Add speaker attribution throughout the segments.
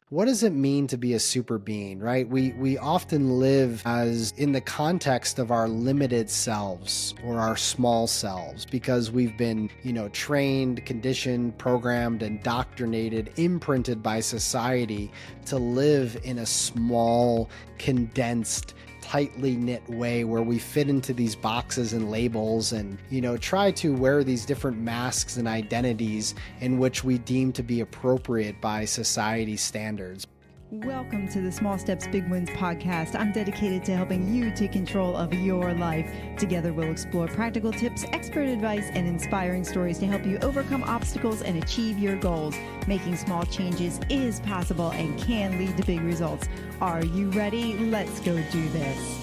Speaker 1: what does it mean to be a super being, right? We often live as in the context of our limited selves or our small selves because we've been, trained, conditioned, programmed, indoctrinated, imprinted by society to live in a small, condensed, tightly knit way where we fit into these boxes and labels and, try to wear these different masks and identities in which we deem to be appropriate by society's standards.
Speaker 2: Welcome to the Small Steps, Big Wins podcast. I'm dedicated to helping you take control of your life. Together, we'll explore practical tips, expert advice, and inspiring stories to help you overcome obstacles and achieve your goals. Making small changes is possible and can lead to big results. Are you ready? Let's go do this.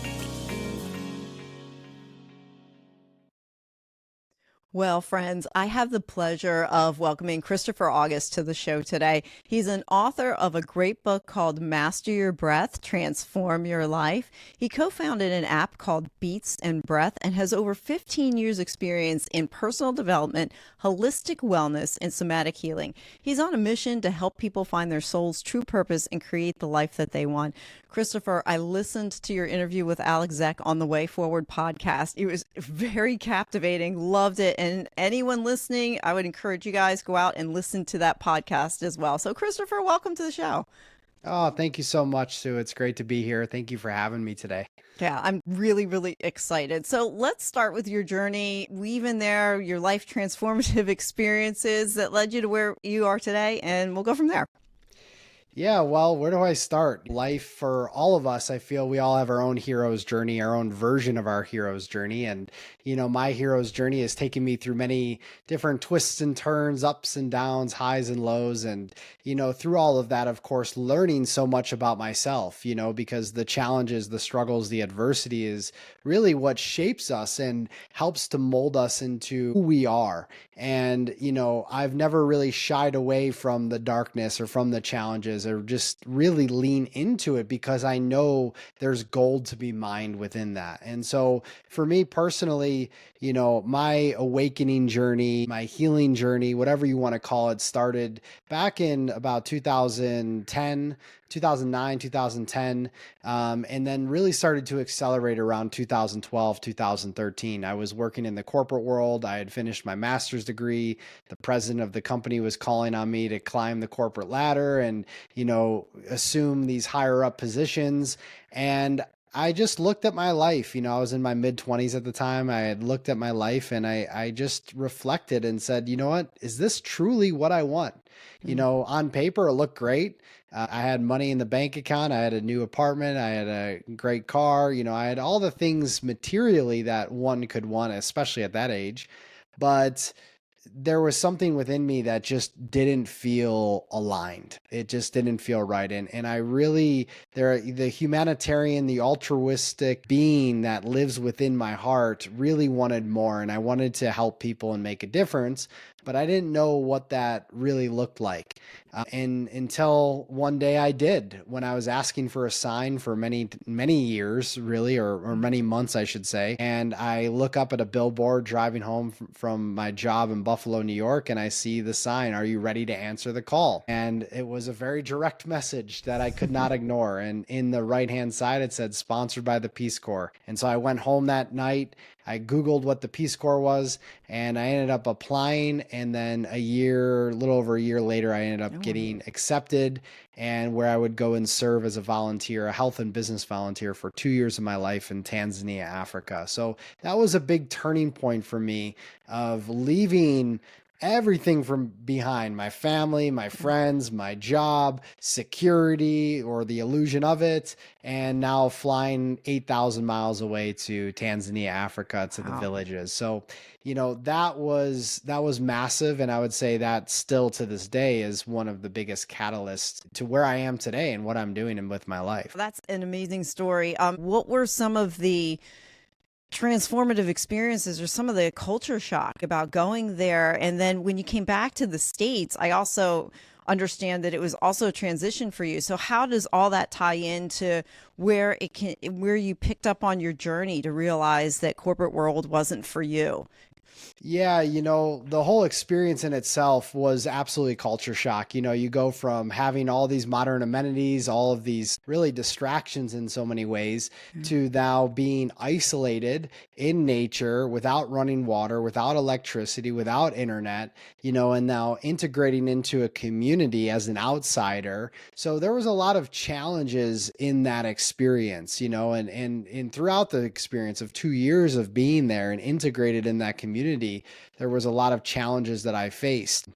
Speaker 2: Well, friends, I have the pleasure of welcoming Christopher August to the show today. He's an author of a great book called Master Your Breath, Transform Your Life. He co-founded an app called Beats and Breath and has over 15 years experience in personal development, holistic wellness, and somatic healing. He's on a mission to help people find their soul's true purpose and create the life that they want. Christopher, I listened to your interview with Alex Zek on the Way Forward podcast. It was very captivating, loved it. And anyone listening, I would encourage you guys go out and listen to that podcast as well. So Christopher, welcome to the show.
Speaker 1: Oh, thank you so much, Sue. It's great to be here. Thank you for having me today.
Speaker 2: Yeah, I'm really, really excited. So let's start with your journey. Weave in there your life transformative experiences that led you to where you are today, and we'll go from there.
Speaker 1: Yeah, well, where do I start? Life for all of us, I feel we all have our own hero's journey, our own version of our hero's journey. And, my hero's journey has taken me through many different twists and turns, ups and downs, highs and lows. And, through all of that, of course, learning so much about myself, because the challenges, the struggles, the adversity is really what shapes us and helps to mold us into who we are. And, I've never really shied away from the darkness or from the challenges or just really lean into it because I know there's gold to be mined within that. And so for me personally, my awakening journey, my healing journey, whatever you want to call it, started back in about 2009, 2010, and then really started to accelerate around 2012, 2013. I was working in the corporate world. I had finished my master's degree. The president of the company was calling on me to climb the corporate ladder and, assume these higher up positions. And I just looked at my life. I was in my mid-20s at the time. I had looked at my life and I just reflected and said, you know what? Is this truly what I want? On paper, it looked great. I had money in the bank account. I had a new apartment. I had a great car. I had all the things materially that one could want, especially at that age. But there was something within me that just didn't feel aligned. It just didn't feel right. And I really, the humanitarian, the altruistic being that lives within my heart really wanted more. And I wanted to help people and make a difference, but I didn't know what that really looked like. And until one day I did, when I was asking for a sign for many, many years, really, or many months, I should say. And I look up at a billboard driving home from my job in Buffalo, New York, and I see the sign, "Are you ready to answer the call?" And it was a very direct message that I could not ignore. And in the right-hand side, it said, "Sponsored by the Peace Corps." And so I went home that night. I Googled what the Peace Corps was, and I ended up applying. And then a little over a year later, I ended up getting accepted, and where I would go and serve as a volunteer, a health and business volunteer for 2 years of my life in Tanzania, Africa. So that was a big turning point for me of leaving everything from behind: my family, my friends, my job, security, or the illusion of it, and now flying 8,000 miles away to Tanzania, Africa, to the villages. So, that was massive. And I would say that still to this day is one of the biggest catalysts to where I am today and what I'm doing and with my life.
Speaker 2: That's an amazing story. What were some of the transformative experiences or some of the culture shock about going there? And then when you came back to the States, I also understand that it was also a transition for you. So how does all that tie into where you picked up on your journey to realize that corporate world wasn't for you?
Speaker 1: Yeah, the whole experience in itself was absolutely culture shock. You go from having all these modern amenities, all of these really distractions in so many ways, to now being isolated in nature without running water, without electricity, without internet, and now integrating into a community as an outsider. So there was a lot of challenges in that experience, and throughout the experience of 2 years of being there and integrated in that community, there was a lot of challenges that I faced,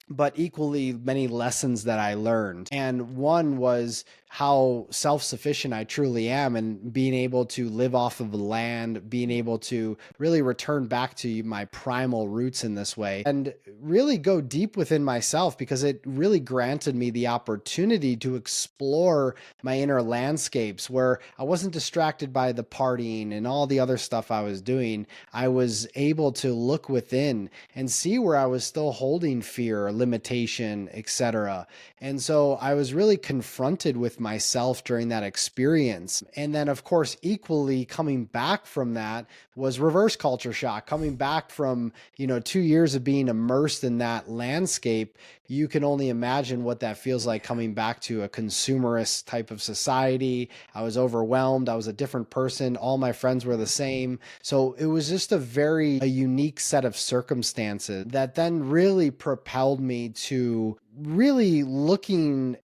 Speaker 1: but equally many lessons that I learned. And one was how self sufficient I truly am, and being able to live off of the land, being able to really return back to my primal roots in this way and really go deep within myself, because it really granted me the opportunity to explore my inner landscapes where I wasn't distracted by the partying and all the other stuff I was doing. I was able to look within and see where I was still holding fear, limitation, etc. And so I was really confronted with myself during that experience. And then, of course, equally coming back from that was reverse culture shock. Coming back from, 2 years of being immersed in that landscape, you can only imagine what that feels like coming back to a consumerist type of society. I was overwhelmed. I was a different person. All my friends were the same. So it was just a unique set of circumstances that then really propelled me to really looking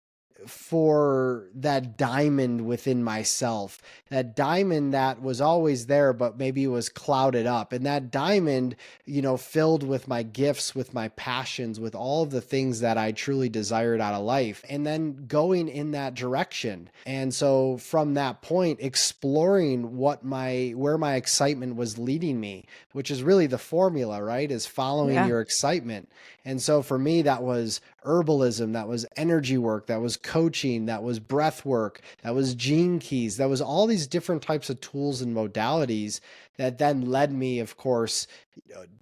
Speaker 1: for that diamond within myself, that diamond that was always there, but maybe was clouded up. And that diamond, filled with my gifts, with my passions, with all of the things that I truly desired out of life, and then going in that direction. And so from that point, exploring where my excitement was leading me, which is really the formula, right? Is following
Speaker 2: Yeah.
Speaker 1: your excitement. And so for me, that was herbalism, that was energy work, that was coaching, that was breath work, that was gene keys, that was all these different types of tools and modalities that then led me, of course,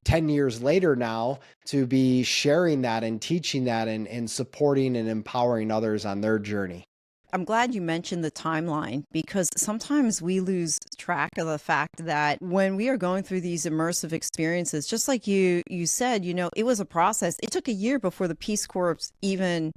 Speaker 1: 10 years later now, to be sharing that and teaching that, and supporting and empowering others on their journey.
Speaker 2: I'm glad you mentioned the timeline because sometimes we lose track of the fact that when we are going through these immersive experiences, just like you said, it was a process. It took a year before the Peace Corps even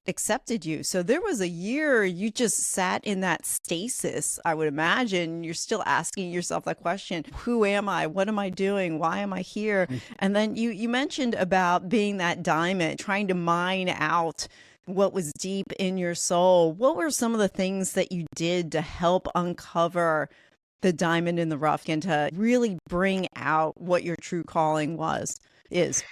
Speaker 2: accepted you. So there was a year you just sat in that stasis. I would imagine you're still asking yourself that question, who am I? What am I doing? Why am I here? And then you mentioned about being that diamond, trying to mine out what was deep in your soul. What were some of the things that you did to help uncover the diamond in the rough and to really bring out what your true calling is?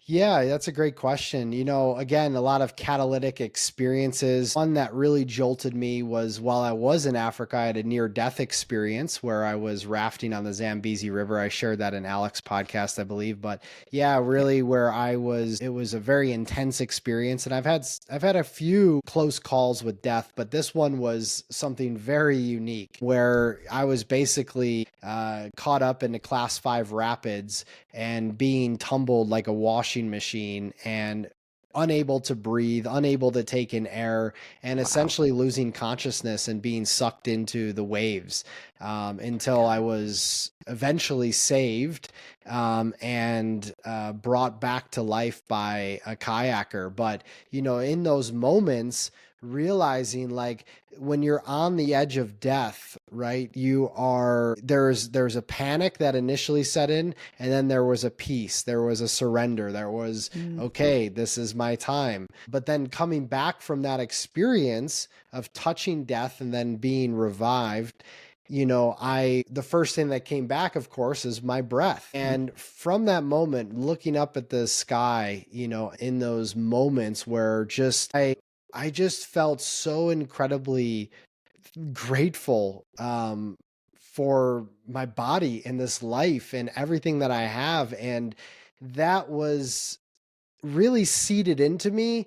Speaker 1: Yeah, that's a great question. Again, a lot of catalytic experiences. One that really jolted me was while I was in Africa, I had a near death experience where I was rafting on the Zambezi River. I shared that in Alex's podcast, I believe. But yeah, really where it was a very intense experience. And I've had a few close calls with death, but this one was something very unique where I was basically caught up in the class 5 rapids and being tumbled like a washing machine and unable to breathe, unable to take in air, and
Speaker 2: Wow.
Speaker 1: essentially losing consciousness and being sucked into the waves, until I was eventually saved, and brought back to life by a kayaker. But, in those moments, realizing like when you're on the edge of death, right? There's a panic that initially set in, and then there was a peace, there was a surrender, there was,
Speaker 2: Mm.
Speaker 1: okay, this is my time. But then coming back from that experience of touching death and then being revived, the first thing that came back, of course, is my breath. And from that moment, looking up at the sky, in those moments where I just felt so incredibly grateful, for my body and this life and everything that I have. And that was really seeded into me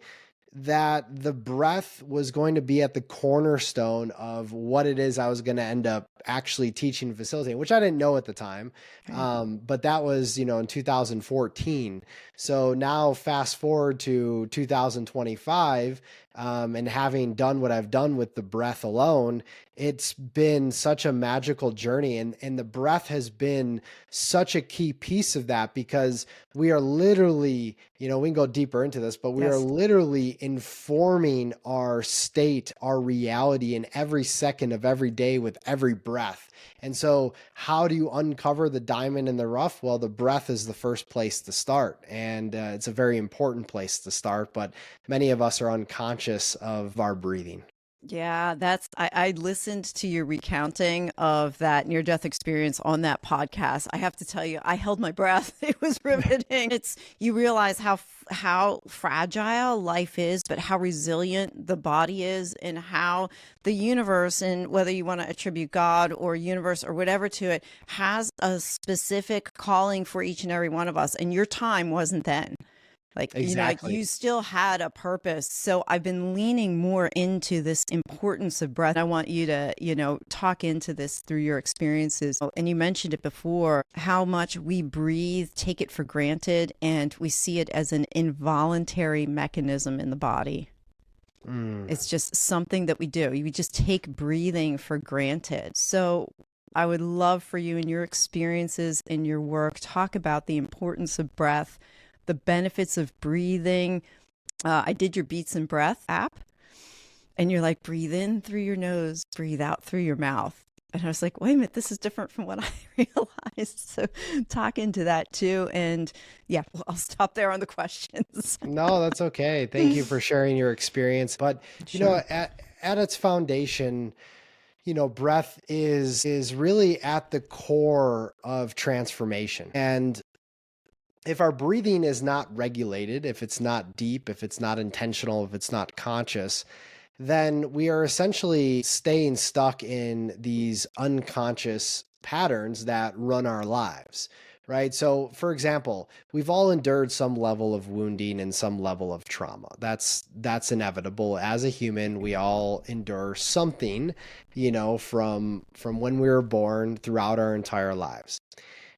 Speaker 1: that the breath was going to be at the cornerstone of what it is I was going to end up actually teaching and facilitating, which I didn't know at the time.
Speaker 2: Okay.
Speaker 1: But that was, in 2014. So now fast forward to 2025, And having done what I've done with the breath alone, it's been such a magical journey. And the breath has been such a key piece of that, because we are literally, we can go deeper into this, but we are
Speaker 2: Yes.
Speaker 1: literally informing our state, our reality in every second of every day with every breath. And so how do you uncover the diamond in the rough? Well, the breath is the first place to start. And it's a very important place to start, but many of us are unconscious of our breathing.
Speaker 2: Yeah, I listened to your recounting of that near death experience on that podcast. I have to tell you, I held my breath. It was riveting. You realize how fragile life is, but how resilient the body is, and how the universe, and whether you want to attribute God or universe or whatever to it, has a specific calling for each and every one of us. And your time wasn't then. Like
Speaker 1: Exactly.
Speaker 2: you still had a purpose. So I've been leaning more into this importance of breath. I want you to, talk into this through your experiences. And you mentioned it before, how much we breathe, take it for granted, and we see it as an involuntary mechanism in the body.
Speaker 1: Mm.
Speaker 2: It's just something that we do. We just take breathing for granted. So I would love for you, in your experiences in your work, talk about the importance of breath, the benefits of breathing. I did your Beats and Breath app, and you're like, breathe in through your nose, breathe out through your mouth. And I was like, wait a minute, this is different from what I realized. So talk into that too. And yeah, well, I'll stop there on the questions.
Speaker 1: No, that's okay. Thank you for sharing your experience. But,
Speaker 2: Sure.
Speaker 1: at its foundation, breath is really at the core of transformation. And if our breathing is not regulated, if it's not deep, if it's not intentional, if it's not conscious, then we are essentially staying stuck in these unconscious patterns that run our lives, right? So, for example, we've all endured some level of wounding and some level of trauma. That's inevitable. As a human, we all endure something, from when we were born throughout our entire lives.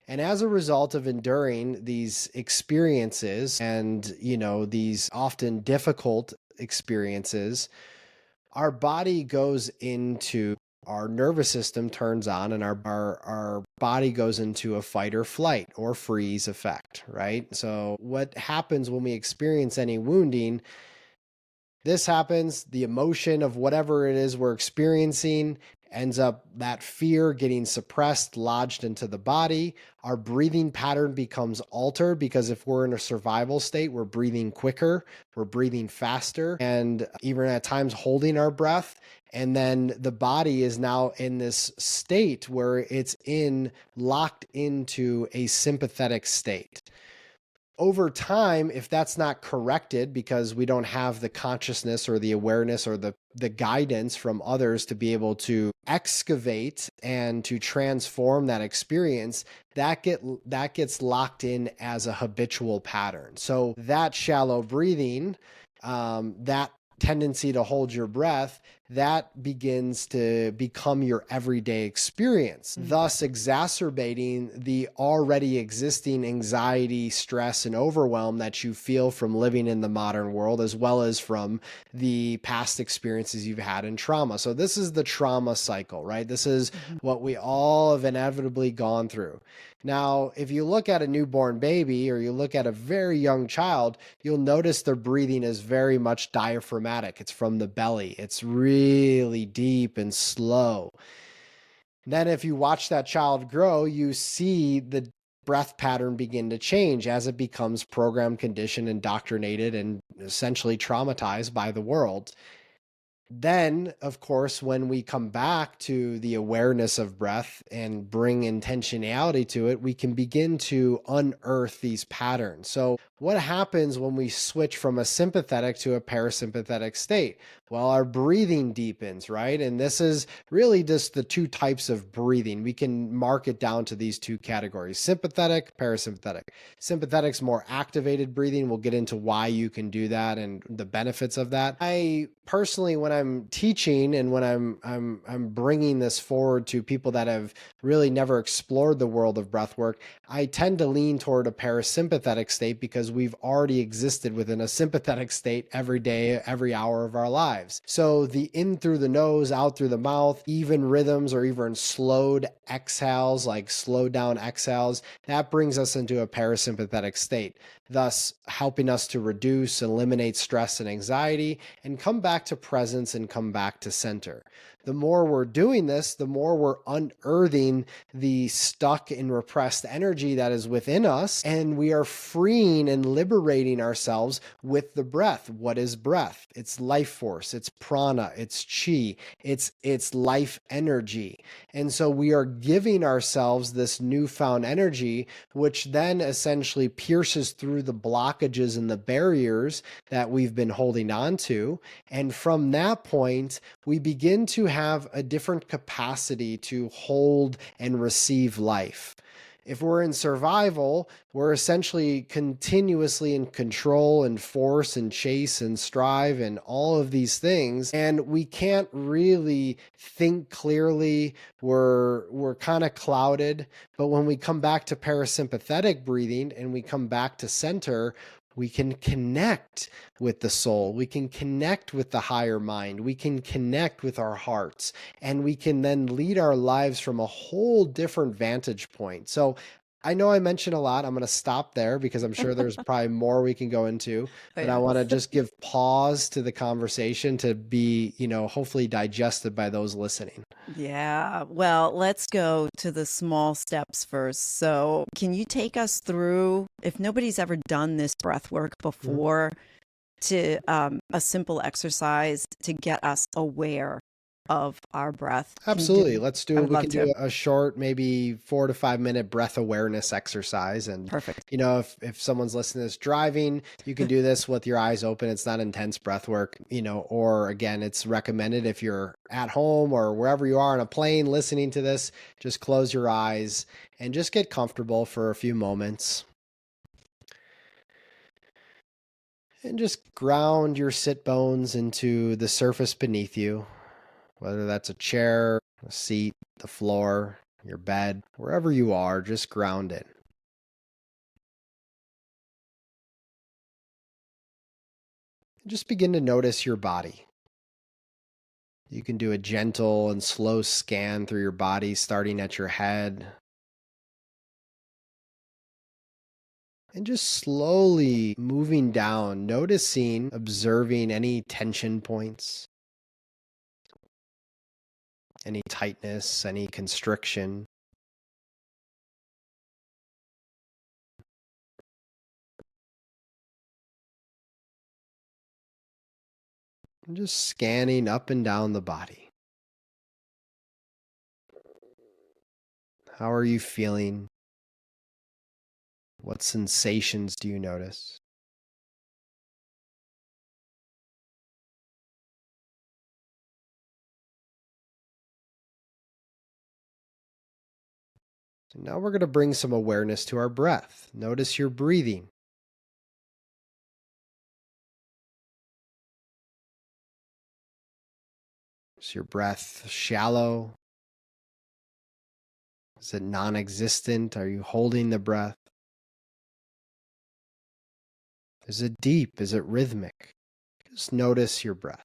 Speaker 1: And as a result of enduring these experiences and, these often difficult experiences, our body goes into, our nervous system turns on, and our body goes into a fight or flight or freeze effect, right? So what happens when we experience any wounding? This happens, the emotion of whatever it is we're experiencing ends up, that fear getting suppressed, lodged into the body. Our breathing pattern becomes altered, because if we're in a survival state, we're breathing quicker, we're breathing faster, and even at times holding our breath. And then the body is now in this state where it's locked into a sympathetic state. Over time, if that's not corrected, because we don't have the consciousness or the awareness or the guidance from others to be able to excavate and to transform that experience, that gets locked in as a habitual pattern. So that shallow breathing, that tendency to hold your breath, that begins to become your everyday experience, thus exacerbating the already existing anxiety, stress, and overwhelm that you feel from living in the modern world, as well as from the past experiences you've had in trauma. So this is the trauma cycle, right? This is what we all have inevitably gone through. Now, if you look at a newborn baby, or you look at a very young child, you'll notice their breathing is very much diaphragmatic. It's from the belly. It's really deep and slow. Then if you watch that child grow, you see the breath pattern begin to change as it becomes programmed, conditioned, indoctrinated, and essentially traumatized by the world. Then, of course, when we come back to the awareness of breath and bring intentionality to it, we can begin to unearth these patterns. So what happens when we switch from a sympathetic to a parasympathetic state? Well, our breathing deepens, right? And this is really just the two types of breathing. We can mark it down to these two categories: sympathetic, parasympathetic. Sympathetic's more activated breathing. We'll get into why you can do that and the benefits of that. I personally, when I'm teaching and when I'm bringing this forward to people that have really never explored the world of breath work, I tend to lean toward a parasympathetic state because we've already existed within a sympathetic state every day, every hour of our lives. So the in through the nose, out through the mouth, even rhythms or even slowed exhales, like slowed down exhales, that brings us into a parasympathetic state, thus helping us to reduce, eliminate stress and anxiety, and come back to presence and come back to center. The more we're doing this, the more we're unearthing the stuck and repressed energy that is within us, and we are freeing and liberating ourselves with the breath. What is breath? It's life force, it's prana, it's chi, it's life energy. And so we are giving ourselves this newfound energy, which then essentially pierces through the blockages and the barriers that we've been holding on to. And from that point, we begin to have a different capacity to hold and receive life. If we're in survival, we're essentially continuously in control and force and chase and strive and all of these things. And we can't really think clearly. We're kind of clouded. But when we come back to parasympathetic breathing and we come back to center, we can connect with the soul. We can connect with the higher mind. We can connect with our hearts, and we can then lead our lives from a whole different vantage point. So I know I mentioned a lot. I'm going to stop there because I'm sure there's probably more we can go into, but I want to
Speaker 2: Yes.
Speaker 1: just give pause to the conversation to be, hopefully digested by those listening.
Speaker 2: Yeah. Well, let's go to the small steps first. So, can you take us through, if nobody's ever done this breath work
Speaker 1: Mhm.
Speaker 2: before, to a simple exercise to get us aware of our breath? Can you do
Speaker 1: Absolutely.
Speaker 2: that? I would
Speaker 1: We
Speaker 2: love
Speaker 1: can
Speaker 2: to.
Speaker 1: do a short, maybe 4 to 5 minute breath awareness exercise. And,
Speaker 2: Perfect.
Speaker 1: if someone's listening to this driving, you can do this with your eyes open. It's not intense breath work, or again, it's recommended if you're at home or wherever you are on a plane listening to this, just close your eyes and just get comfortable for a few moments and just ground your sit bones into the surface beneath you, whether that's a chair, a seat, the floor, your bed, wherever you are, just ground it. Just begin to notice your body. You can do a gentle and slow scan through your body, starting at your head, and just slowly moving down, noticing, observing any tension points, any tightness, any constriction. And just scanning up and down the body. How are you feeling? What sensations do you notice? So now we're going to bring some awareness to our breath. Notice your breathing. Is your breath shallow? Is it non existent? Are you holding the breath? Is it deep? Is it rhythmic? Just notice your breath.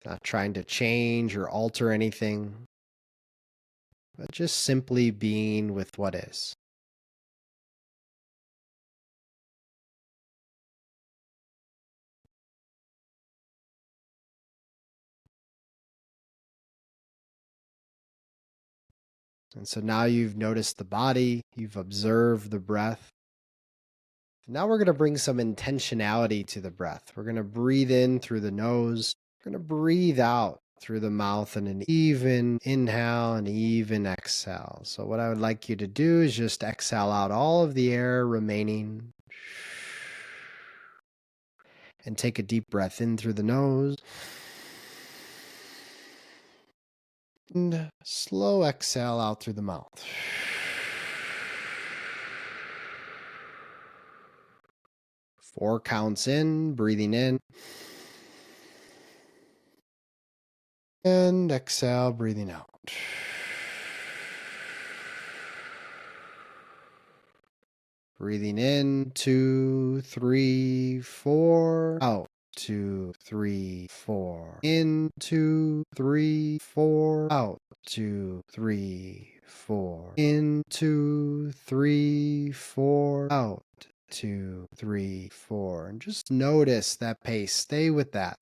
Speaker 1: Not trying to change or alter anything, but just simply being with what is. And so now you've noticed the body, you've observed the breath. Now we're going to bring some intentionality to the breath. We're going to breathe in through the nose. We're going to breathe out through the mouth and an even inhale and even exhale. So what I would like you to do is just exhale out all of the air remaining and take a deep breath in through the nose. And slow exhale out through the mouth. 4 counts in, breathing in. And exhale, breathing out. Breathing in, 2, 3, 4. Out, 2, 3, 4. In, 2, 3, 4. Out, 2, 3, 4. In, 2, 3, 4. Out, 2, 3, 4. And just notice that pace. Stay with that.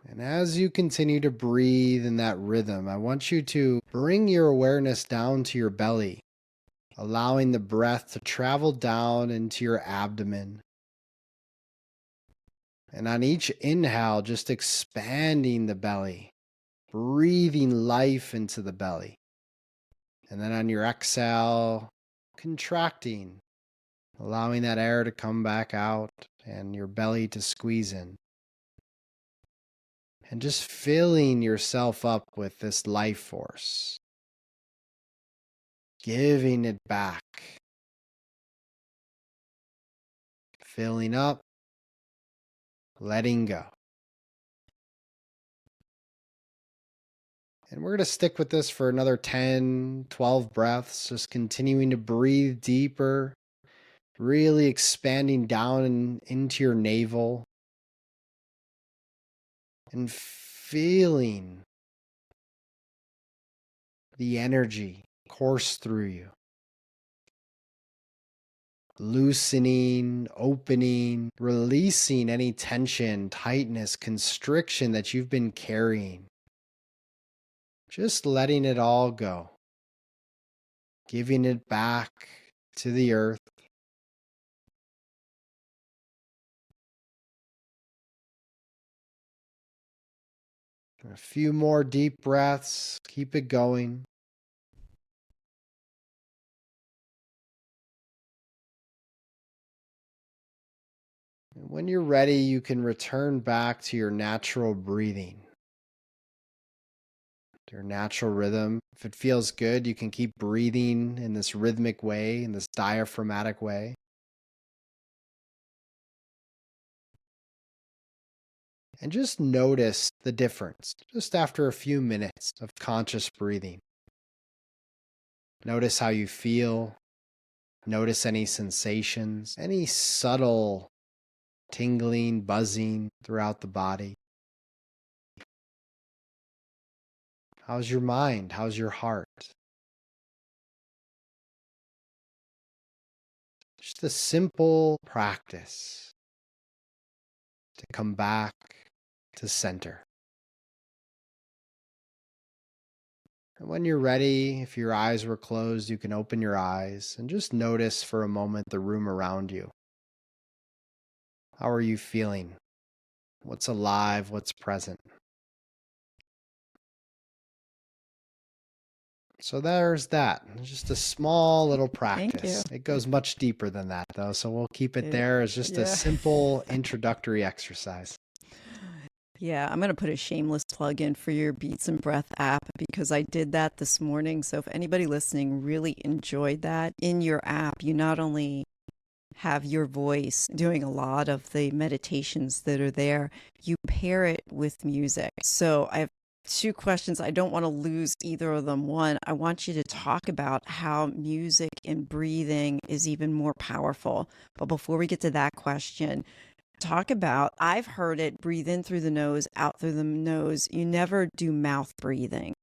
Speaker 1: And as you continue to breathe in that rhythm, I want you to bring your awareness down to your belly, allowing the breath to travel down into your abdomen. And on each inhale, just expanding the belly, breathing life into the belly. And then on your exhale, contracting, allowing that air to come back out and your belly to squeeze in. And just filling yourself up with this life force, giving it back, filling up, letting go. And we're going to stick with this for another 10, 12 breaths, just continuing to breathe deeper, really expanding down into your navel and feeling the energy course through you. Loosening, opening, releasing any tension, tightness, constriction that you've been carrying. Just letting it all go. Giving it back to the earth. A few more deep breaths. Keep it going. And when you're ready, you can return back to your natural breathing, to your natural rhythm. If it feels good, you can keep breathing in this rhythmic way, in this diaphragmatic way. And just notice the difference just after a few minutes of conscious breathing. Notice how you feel. Notice any sensations, any subtle tingling, buzzing throughout the body. How's your mind? How's your heart? Just a simple practice to come back to center. And when you're ready, if your eyes were closed, you can open your eyes and just notice for a moment the room around you. How are you feeling? What's alive? What's present? So there's that. Just a small little
Speaker 2: Thank you.
Speaker 1: practice. It goes much deeper than that, though. So we'll keep it
Speaker 2: Yeah.
Speaker 1: there as just a
Speaker 2: Yeah.
Speaker 1: simple introductory exercise.
Speaker 2: Yeah, I'm going to put a shameless plug in for your Beats and Breath app because I did that this morning. So if anybody listening really enjoyed that, in your app, you not only have your voice doing a lot of the meditations that are there, you pair it with music. So I have two questions. I don't want to lose either of them. One, I want you to talk about how music and breathing is even more powerful. But before we get to that question, talk about, I've heard it, breathe in through the nose, out through the nose. You never do mouth breathing.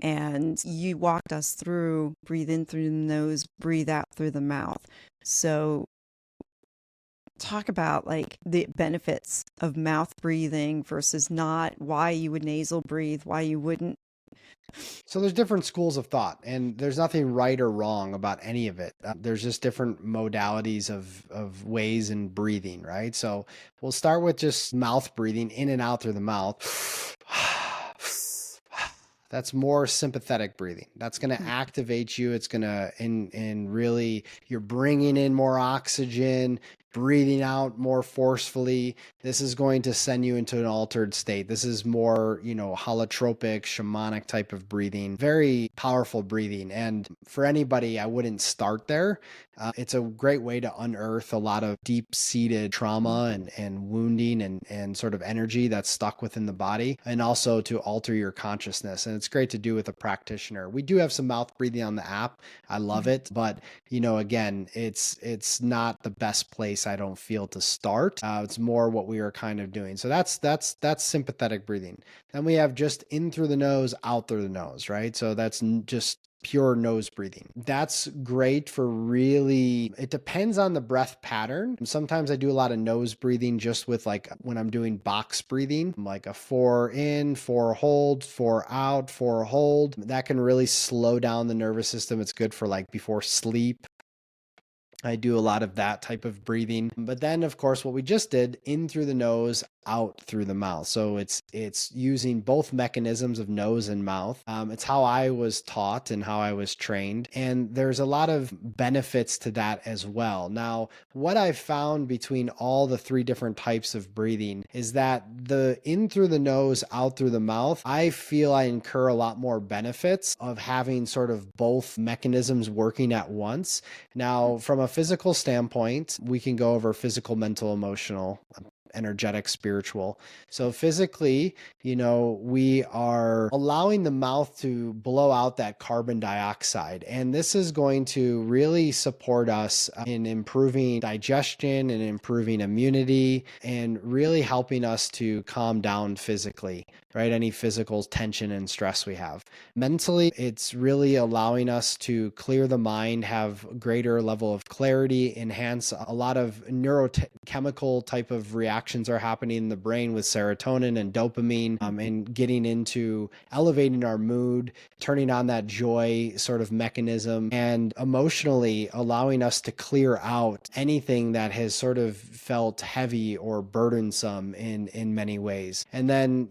Speaker 2: And you walked us through breathe in through the nose, breathe out through the mouth. So talk about like the benefits of mouth breathing versus not, why you would nasal breathe, why you wouldn't.
Speaker 1: So there's different schools of thought, and there's nothing right or wrong about any of it. There's just different modalities of ways in breathing, right? So we'll start with just mouth breathing, in and out through the mouth. That's more sympathetic breathing. That's going to activate you. It's going to, and really, you're bringing in more oxygen. breathing out more forcefully. This is going to send you into an altered state. This is more, holotropic, shamanic type of breathing, very powerful breathing. And for anybody, I wouldn't start there. It's a great way to unearth a lot of deep-seated trauma and wounding and sort of energy that's stuck within the body, and also to alter your consciousness. And it's great to do with a practitioner. We do have some mouth breathing on the app. I love it, but again, it's not the best place, I don't feel, to start. It's more what we are kind of doing. So that's sympathetic breathing. Then we have just in through the nose, out through the nose, right? So that's just pure nose breathing. That's great for really, it depends on the breath pattern. Sometimes I do a lot of nose breathing just with like when I'm doing box breathing, like a 4 in, 4 hold, 4 out, 4 hold. That can really slow down the nervous system. It's good for like before sleep. I do a lot of that type of breathing. But then, of course, what we just did, in through the nose, out through the mouth. So it's using both mechanisms of nose and mouth. It's how I was taught and how I was trained. And there's a lot of benefits to that as well. Now, what I've found between all the 3 different types of breathing is that the in through the nose, out through the mouth, I feel I incur a lot more benefits of having sort of both mechanisms working at once. Now, from a physical standpoint, we can go over physical, mental, emotional, energetic, spiritual. So physically, we are allowing the mouth to blow out that carbon dioxide. And this is going to really support us in improving digestion and improving immunity and really helping us to calm down physically, right? Any physical tension and stress we have. Mentally, it's really allowing us to clear the mind, have greater level of clarity, enhance a lot of neurochemical type of reactions are happening in the brain with serotonin and dopamine, and getting into elevating our mood, turning on that joy sort of mechanism, and emotionally allowing us to clear out anything that has sort of felt heavy or burdensome in many ways. And then,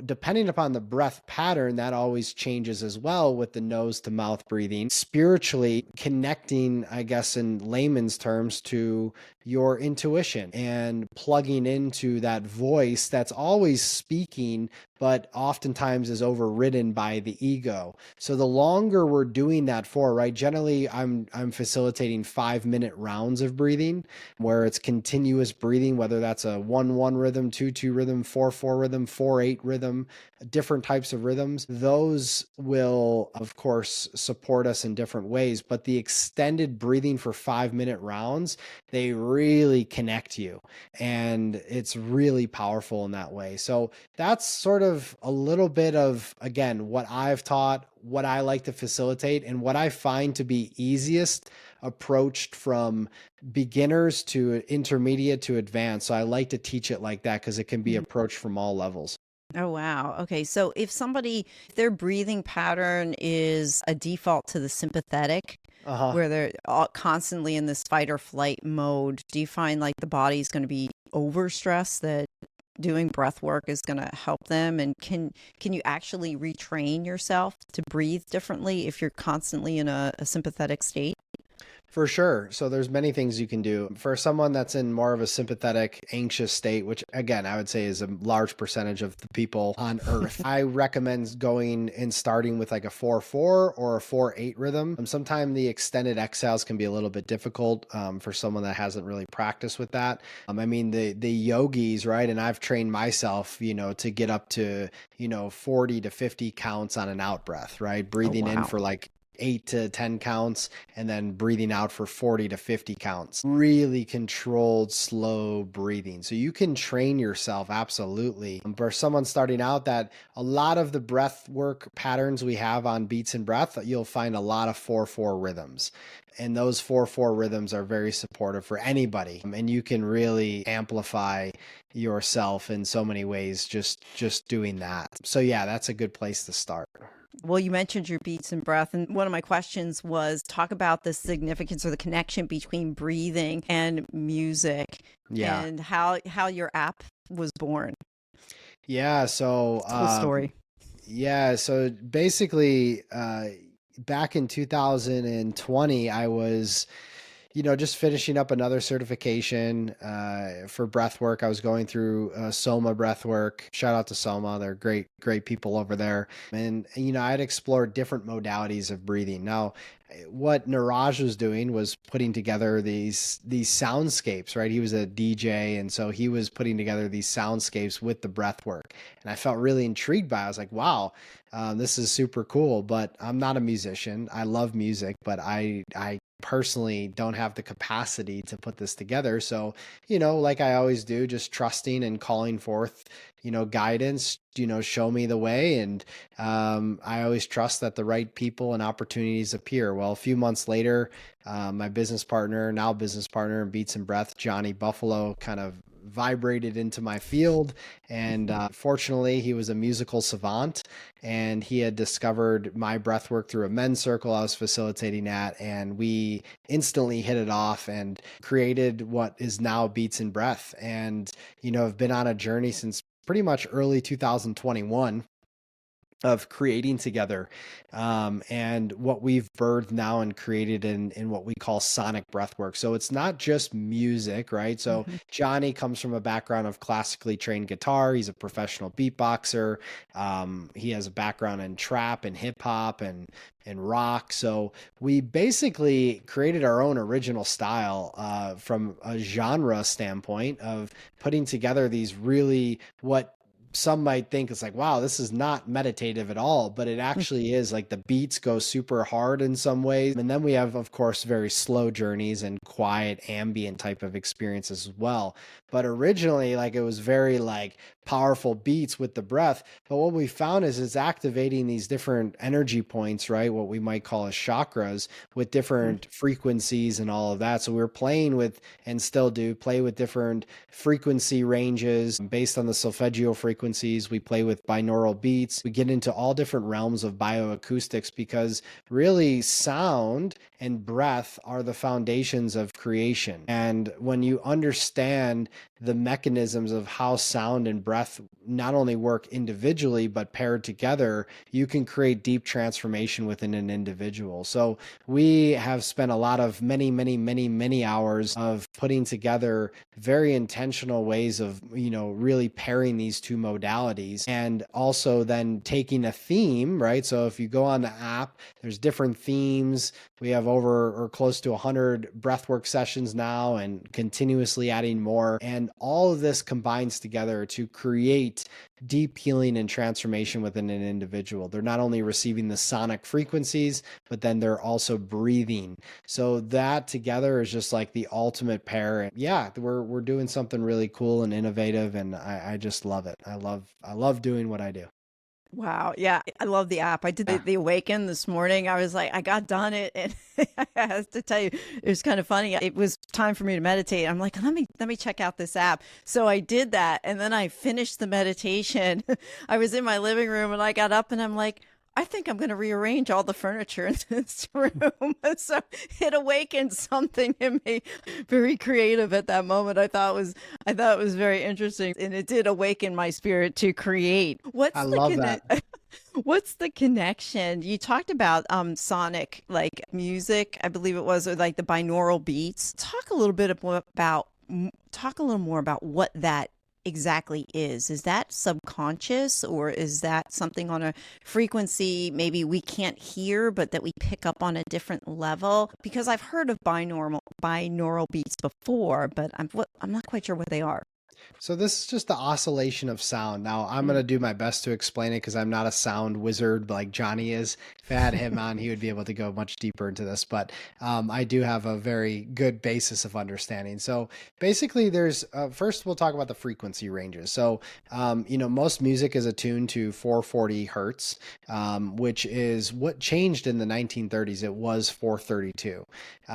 Speaker 1: depending upon the breath pattern, that always changes as well with the nose to mouth breathing. Spiritually connecting, I guess, in layman's terms, to your intuition and plugging into that voice that's always speaking, but oftentimes is overridden by the ego. So the longer we're doing that for, right? Generally, I'm facilitating 5-minute rounds of breathing where it's continuous breathing, whether that's a 1-1 rhythm, 2-2 rhythm, 4-4 rhythm, 4-8 rhythm, different types of rhythms. Those will, of course, support us in different ways, but the extended breathing for 5-minute rounds, they really connect you, and it's really powerful in that way. So that's sort of a little bit of, again, what I've taught, what I like to facilitate, and what I find to be easiest approached from beginners to intermediate to advanced. So I like to teach it like that because it can be approached from all levels.
Speaker 2: Oh, wow. Okay. So if their breathing pattern is a default to the sympathetic, where they're constantly in this fight or flight mode, do you find like the body's going to be overstressed, that doing breath work is going to help them? And can you actually retrain yourself to breathe differently if you're constantly in a sympathetic state?
Speaker 1: For sure. So there's many things you can do. For someone that's in more of a sympathetic, anxious state, which again, I would say is a large percentage of the people on earth, I recommend going and starting with like a 4-4 or a 4-8 rhythm. Sometimes the extended exhales can be a little bit difficult for someone that hasn't really practiced with that. I mean, the yogis, right? And I've trained myself, to get up to, 40 to 50 counts on an out breath, right? Breathing in for like 8 to 10 counts and then breathing out for 40 to 50 counts. Really controlled, slow breathing. So you can train yourself, absolutely. For someone starting out, that a lot of the breath work patterns we have on Beats and Breath, you'll find a lot of 4-4 rhythms. And those 4-4 rhythms are very supportive for anybody. And you can really amplify yourself in so many ways just doing that. So yeah, that's a good place to start.
Speaker 2: Well, you mentioned your beats and breath, and one of my questions was talk about the significance or the connection between breathing and music, and how your app was born.
Speaker 1: Yeah, so
Speaker 2: Whole story.
Speaker 1: Yeah, so basically, back in 2020, I was just finishing up another certification for breath work. I was going through Soma breath work. Shout out to Soma. They're great people over there. And, I'd explored different modalities of breathing. Now, what Niraj was doing was putting together these soundscapes, right? He was a DJ, and so he was putting together these soundscapes with the breath work. And I felt really intrigued by it. I was like, wow, this is super cool. But I'm not a musician. I love music, but I personally don't have the capacity to put this together. So, like I always do, just trusting and calling forth, guidance, show me the way. And I always trust that the right people and opportunities appear. Well, a few months later, my business partner in Beats and Breath, Johnny Buffalo, kind of vibrated into my field. And fortunately, he was a musical savant, and he had discovered my breath work through a men's circle I was facilitating at. And we instantly hit it off and created what is now Beats and Breath. And, I've been on a journey since pretty much early 2021 of creating together, and what we've birthed now and created in what we call sonic breathwork. So it's not just music, right? So Johnny comes from a background of classically trained guitar. He's a professional beatboxer. He has a background in trap and hip hop and rock. So we basically created our own original style from a genre standpoint of putting together these really what some might think it's like, wow, this is not meditative at all, but it actually is. Like, the beats go super hard in some ways. And then we have, of course, very slow journeys and quiet ambient type of experiences as well. But originally, like, it was very like powerful beats with the breath. But what we found is it's activating these different energy points, right? What we might call as chakras, with different frequencies and all of that. So we're playing with, and still do play with, different frequency ranges based on the solfeggio frequencies. We play with binaural beats. We get into all different realms of bioacoustics, because really sound and breath are the foundations of creation. And when you understand the mechanisms of how sound and breath not only work individually, but paired together, you can create deep transformation within an individual. So we have spent a lot of many hours of putting together very intentional ways of, really pairing these two modalities, and also then taking a theme, right? So if you go on the app, there's different themes. We have over or close to 100 breathwork sessions now, and continuously adding more. And all of this combines together to create deep healing and transformation within an individual. They're not only receiving the sonic frequencies, but then they're also breathing. So that together is just like the ultimate pair. And yeah, we're doing something really cool and innovative, and I just love it. I love doing what I do.
Speaker 2: Wow. Yeah. I love the app. I did the Awaken this morning. I was like, I got done it. And I have to tell you, it was kind of funny. It was time for me to meditate. I'm like, let me check out this app. So I did that. And then I finished the meditation. I was in my living room and I got up and I'm like, I think I'm going to rearrange all the furniture in this room. So it awakened something in me, very creative at that moment. I thought it was very interesting, and it did awaken my spirit to create.
Speaker 1: I love that.
Speaker 2: What's the connection? You talked about sonic, like music, I believe it was, or like the binaural beats. Talk a little more about what that exactly is that subconscious, or is that something on a frequency maybe we can't hear but that we pick up on a different level? Because I've heard of binaural beats before, but I'm not quite sure what they are.
Speaker 1: So this is just the oscillation of sound. Now, I'm going to do my best to explain it, because I'm not a sound wizard like Johnny is. If I had him on, he would be able to go much deeper into this. But I do have a very good basis of understanding. So basically, there's first we'll talk about the frequency ranges. So most music is attuned to 440 hertz, which is what changed in the 1930s. It was 432.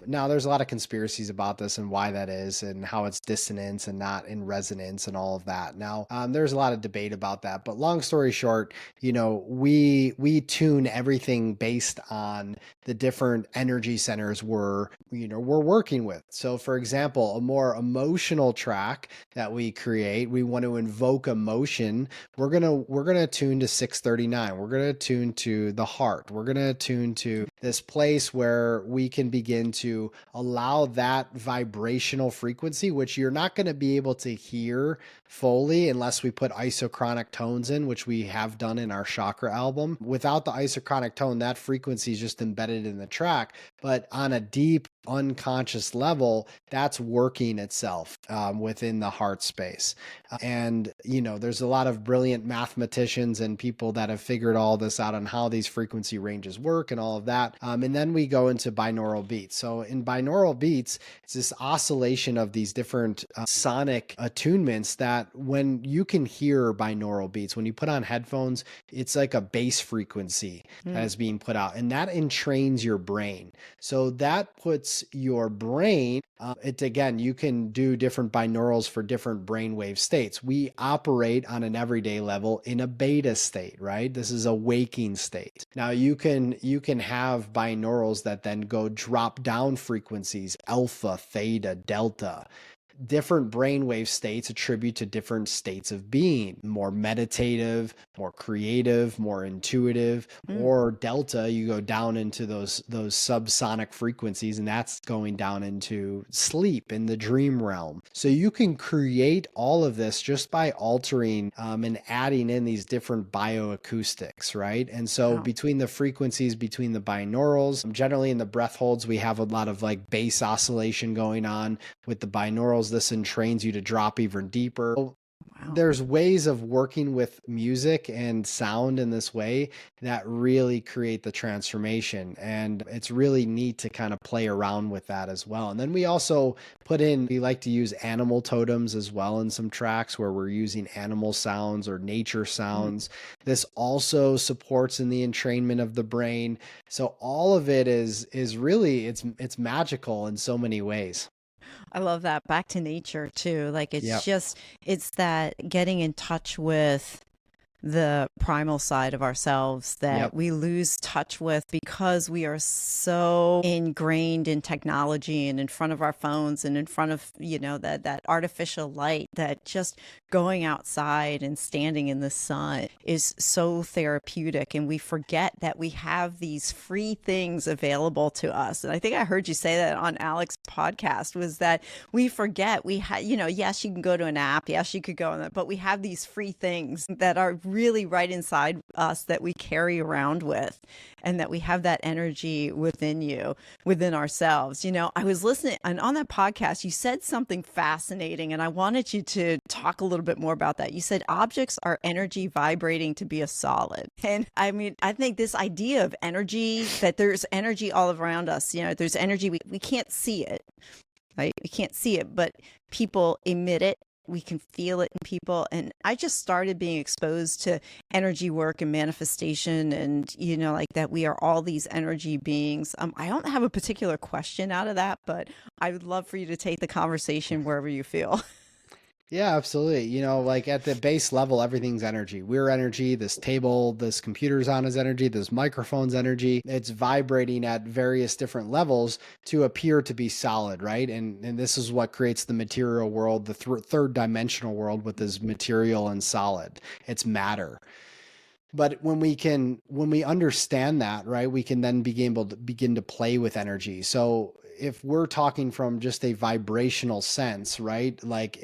Speaker 1: Now, there's a lot of conspiracies about this and why that is, and how it's dissonance and not in resonance and all of that. Now, there's a lot of debate about that, but long story short, we tune everything based on the different energy centers we're working with. So for example, a more emotional track that we create, we want to invoke emotion. We're gonna tune to 639. We're gonna tune to the heart. We're gonna tune to this place where we can begin to allow that vibrational frequency, which you're not going to be able to hear fully unless we put isochronic tones in, which we have done in our chakra album. Without the isochronic tone, that frequency is just embedded in the track. But on a deep unconscious level, that's working itself within the heart space. And, there's a lot of brilliant mathematicians and people that have figured all this out on how these frequency ranges work and all of that. And then we go into binaural beats. So in binaural beats, it's this oscillation of these different sonic attunements that when you can hear binaural beats, when you put on headphones, it's like a bass frequency that is being put out, and that entrains your brain. So that puts your brain, again, you can do different binaurals for different brainwave states. We operate on an everyday level in a beta state, right? This is a waking state. Now you can have binaurals that then go drop down frequencies, alpha, theta, delta. Different brainwave states attribute to different states of being, more meditative, more creative, more intuitive, or delta, you go down into those subsonic frequencies, and that's going down into sleep in the dream realm. So you can create all of this just by altering and adding in these different bioacoustics, right? And so between the frequencies, between the binaurals, generally in the breath holds, we have a lot of like bass oscillation going on. With the binaurals, this entrains you to drop even deeper. There's ways of working with music and sound in this way that really create the transformation. And it's really neat to kind of play around with that as well. And then we also we like to use animal totems as well in some tracks where we're using animal sounds or nature sounds. This also supports in the entrainment of the brain. So all of it is really, it's magical in so many ways.
Speaker 2: I love that. Back to nature too. Like
Speaker 1: Yep.
Speaker 2: it's that getting in touch with the primal side of ourselves that
Speaker 1: Yep.
Speaker 2: we lose touch with because we are so ingrained in technology and in front of our phones and in front of, that artificial light, that just going outside and standing in the sun is so therapeutic. And we forget that we have these free things available to us. And I think I heard you say that on Alex's podcast, was that we forget we had, yes, you can go to an app. Yes, you could go on that, but we have these free things that are really right inside us that we carry around with, and that we have that energy within ourselves. I was listening, and on that podcast, you said something fascinating, and I wanted you to talk a little bit more about that. You said objects are energy vibrating to be a solid. And I mean, I think this idea of energy, that there's energy all around us, there's energy, we can't see it, right? We can't see it, but people emit it. We can feel it in people. And I just started being exposed to energy work and manifestation, and, like that we are all these energy beings. I don't have a particular question out of that, but I would love for you to take the conversation wherever you feel.
Speaker 1: Yeah, absolutely. Like at the base level, everything's energy. We're energy. This table, this computer's on is energy. This microphone's energy. It's vibrating at various different levels to appear to be solid, right? And this is what creates the material world, the third dimensional world, with this material and solid. It's matter. But when we understand that, right, we can then begin to play with energy. So if we're talking from just a vibrational sense, right, like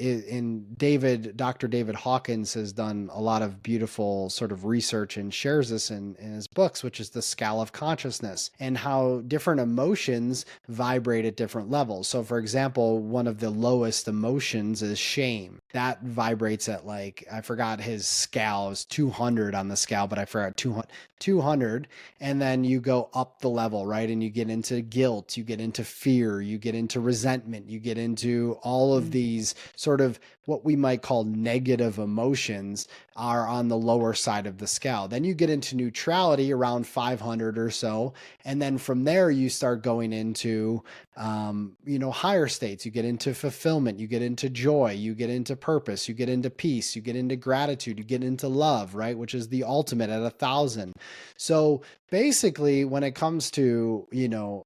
Speaker 1: Dr. David Hawkins has done a lot of beautiful sort of research and shares this in his books, which is the scale of consciousness and how different emotions vibrate at different levels. So for example, one of the lowest emotions is shame. That vibrates at, like, I forgot his scale, it was 200 on the scale, but I forgot 200. And then you go up the level, right? And you get into guilt, you get into fear, you get into resentment, you get into all of these sort of what we might call negative emotions are on the lower side of the scale. Then you get into neutrality around 500 or so. And then from there, you start going into, higher states. You get into fulfillment, you get into joy, you get into purpose, you get into peace, you get into gratitude, you get into love, right? Which is the ultimate at 1,000. So Basically, when it comes to,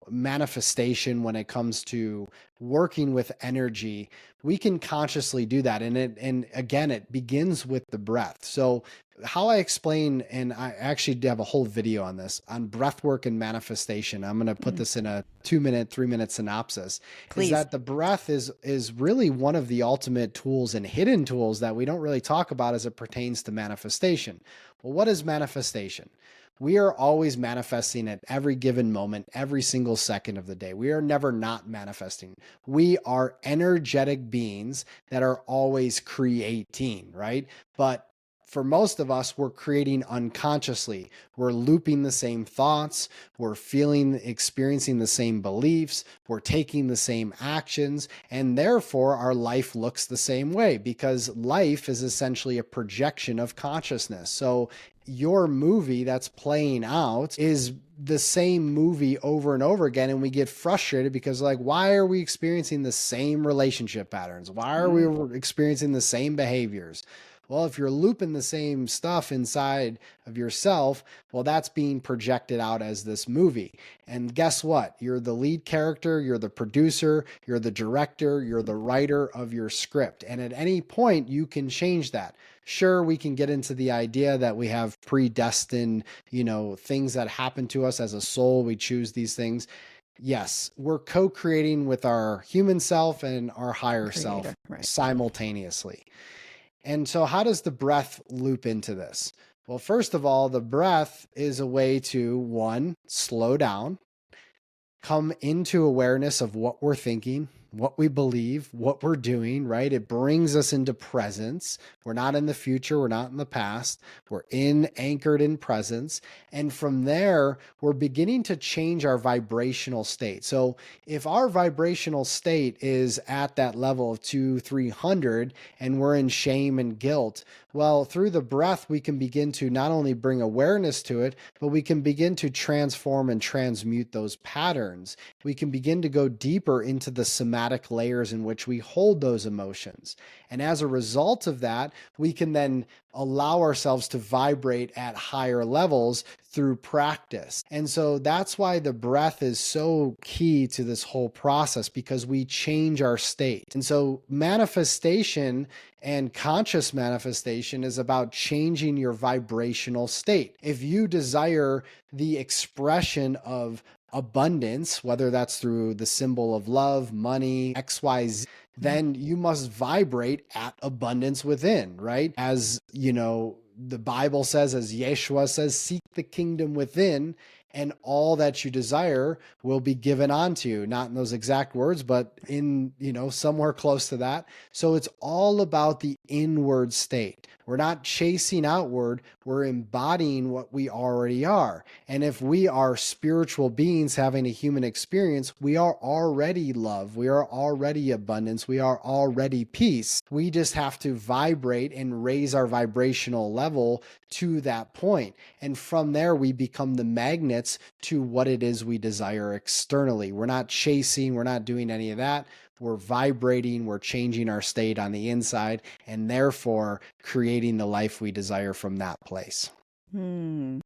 Speaker 1: manifestation, when it comes to working with energy, we can consciously do that. And again, it begins with the breath. So how I explain, and I actually have a whole video on this, on breath work and manifestation. I'm going to put
Speaker 2: Mm,
Speaker 1: this in a 2 minute, 3 minute synopsis, is
Speaker 2: please.
Speaker 1: that the breath is really one of the ultimate tools and hidden tools that we don't really talk about as it pertains to manifestation. Well, what is manifestation? We are always manifesting at every given moment, every single second of the day. We are never not manifesting. We are energetic beings that are always creating, right? But for most of us, we're creating unconsciously. We're looping the same thoughts. We're feeling, experiencing the same beliefs. We're taking the same actions. And therefore, our life looks the same way because life is essentially a projection of consciousness. So your movie that's playing out is the same movie over and over again, and we get frustrated because, like, why are we experiencing the same relationship patterns? Why are
Speaker 2: Mm,
Speaker 1: we experiencing the same behaviors? Well, if you're looping the same stuff inside of yourself, well, that's being projected out as this movie. And guess what? You're the lead character, you're the producer, you're the director, you're the writer of your script. And at any point, you can change that. Sure, we can get into the idea that we have predestined, things that happen to us as a soul. We choose these things. Yes, we're co creating with our human self and our higher
Speaker 2: creator,
Speaker 1: self
Speaker 2: right.
Speaker 1: simultaneously. And so, how does the breath loop into this? Well, first of all, the breath is a way to, one, slow down, come into awareness of what we're thinking, what we believe, what we're doing, right? It brings us into presence. We're not in the future, we're not in the past. We're anchored in presence. And from there, we're beginning to change our vibrational state. So if our vibrational state is at that level of 300 and we're in shame and guilt, well, through the breath, we can begin to not only bring awareness to it, but we can begin to transform and transmute those patterns. We can begin to go deeper into the somatic layers in which we hold those emotions. And as a result of that, we can then allow ourselves to vibrate at higher levels through practice. And so that's why the breath is so key to this whole process, because we change our state. And so manifestation and conscious manifestation is about changing your vibrational state. If you desire the expression of abundance, whether that's through the symbol of love, money, XYZ,
Speaker 2: Mm,
Speaker 1: then you must vibrate at abundance within, right? As the Bible says, as Yeshua says, seek the kingdom within, and all that you desire will be given unto you. Not in those exact words, but in, somewhere close to that. So it's all about the inward state. We're not chasing outward, we're embodying what we already are. And if we are spiritual beings having a human experience, we are already love, we are already abundance, we are already peace. We just have to vibrate and raise our vibrational level to that point. And from there, we become the magnets to what it is we desire externally. We're not chasing, we're not doing any of that. We're vibrating, we're changing our state on the inside, and therefore creating the life we desire from that place.
Speaker 2: Hmm.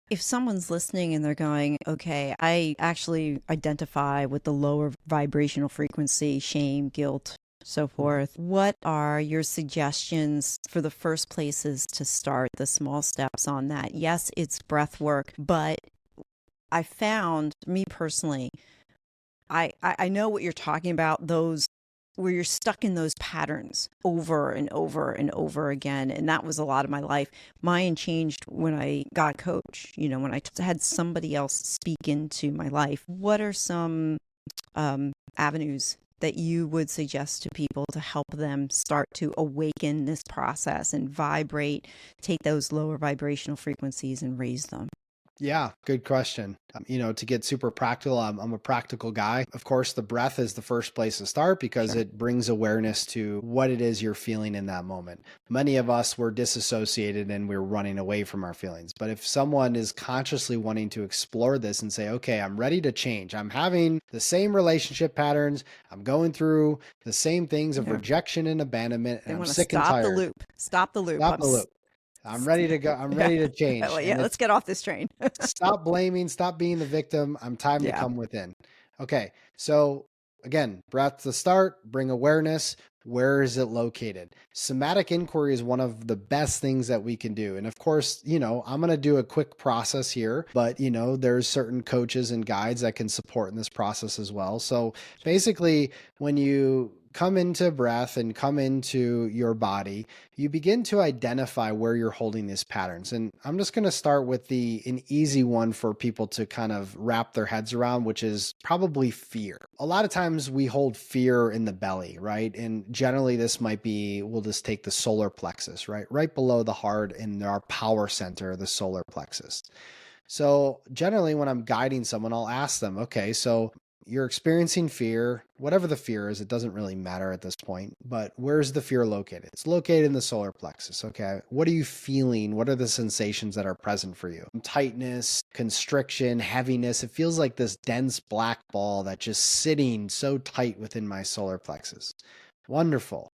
Speaker 2: If someone's listening and they're going, okay, I actually identify with the lower vibrational frequency, shame, guilt, so forth, what are your suggestions for the first places to start, the small steps on that? Yes, it's breath work, but I found, me personally, I know what you're talking about, those where you're stuck in those patterns over and over and over again. And that was a lot of my life. Mine changed when I got a coach, when I had somebody else speak into my life. What are some avenues that you would suggest to people to help them start to awaken this process and vibrate, take those lower vibrational frequencies and raise them?
Speaker 1: Yeah, good question. To get super practical, I'm a practical guy. Of course, the breath is the first place to start because
Speaker 2: Sure.
Speaker 1: it brings awareness to what it is you're feeling in that moment. Many of us were disassociated and we're running away from our feelings. But if someone is consciously wanting to explore this and say, okay, I'm ready to change, I'm having the same relationship patterns, I'm going through the same things of
Speaker 2: Yeah.
Speaker 1: rejection and abandonment,
Speaker 2: They
Speaker 1: and I'm
Speaker 2: want to
Speaker 1: sick and
Speaker 2: stop the
Speaker 1: tired.
Speaker 2: loop. Stop the loop.
Speaker 1: Stop the loop. I'm ready to go. I'm
Speaker 2: Yeah.
Speaker 1: ready to change.
Speaker 2: Well, yeah,
Speaker 1: And
Speaker 2: let's
Speaker 1: it's
Speaker 2: get off this train.
Speaker 1: stop blaming, stop being the victim. I'm time to
Speaker 2: Yeah.
Speaker 1: come within. Okay. So again, breath to start, bring awareness. Where is it located? Somatic inquiry is one of the best things that we can do. And of course, I'm going to do a quick process here, but there's certain coaches and guides that can support in this process as well. So basically, when you come into breath and come into your body, you begin to identify where you're holding these patterns. And I'm just going to start with an easy one for people to kind of wrap their heads around, which is probably fear. A lot of times we hold fear in the belly, right? And generally this might be, we'll just take the solar plexus, right? Right below the heart in our power center, the solar plexus. So generally when I'm guiding someone, I'll ask them, okay, so you're experiencing fear, whatever the fear is, it doesn't really matter at this point, but where's the fear located? It's located in the solar plexus. Okay. What are you feeling? What are the sensations that are present for you? Tightness, constriction, heaviness. It feels like this dense black ball that's just sitting so tight within my solar plexus. Wonderful.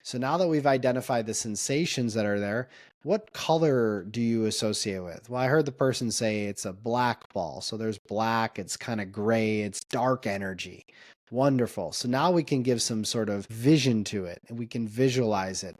Speaker 1: So now that we've identified the sensations that are there, what color do you associate with? Well, I heard the person say it's a black ball. So there's black, it's kind of gray, it's dark energy. Wonderful. So now we can give some sort of vision to it and we can visualize it.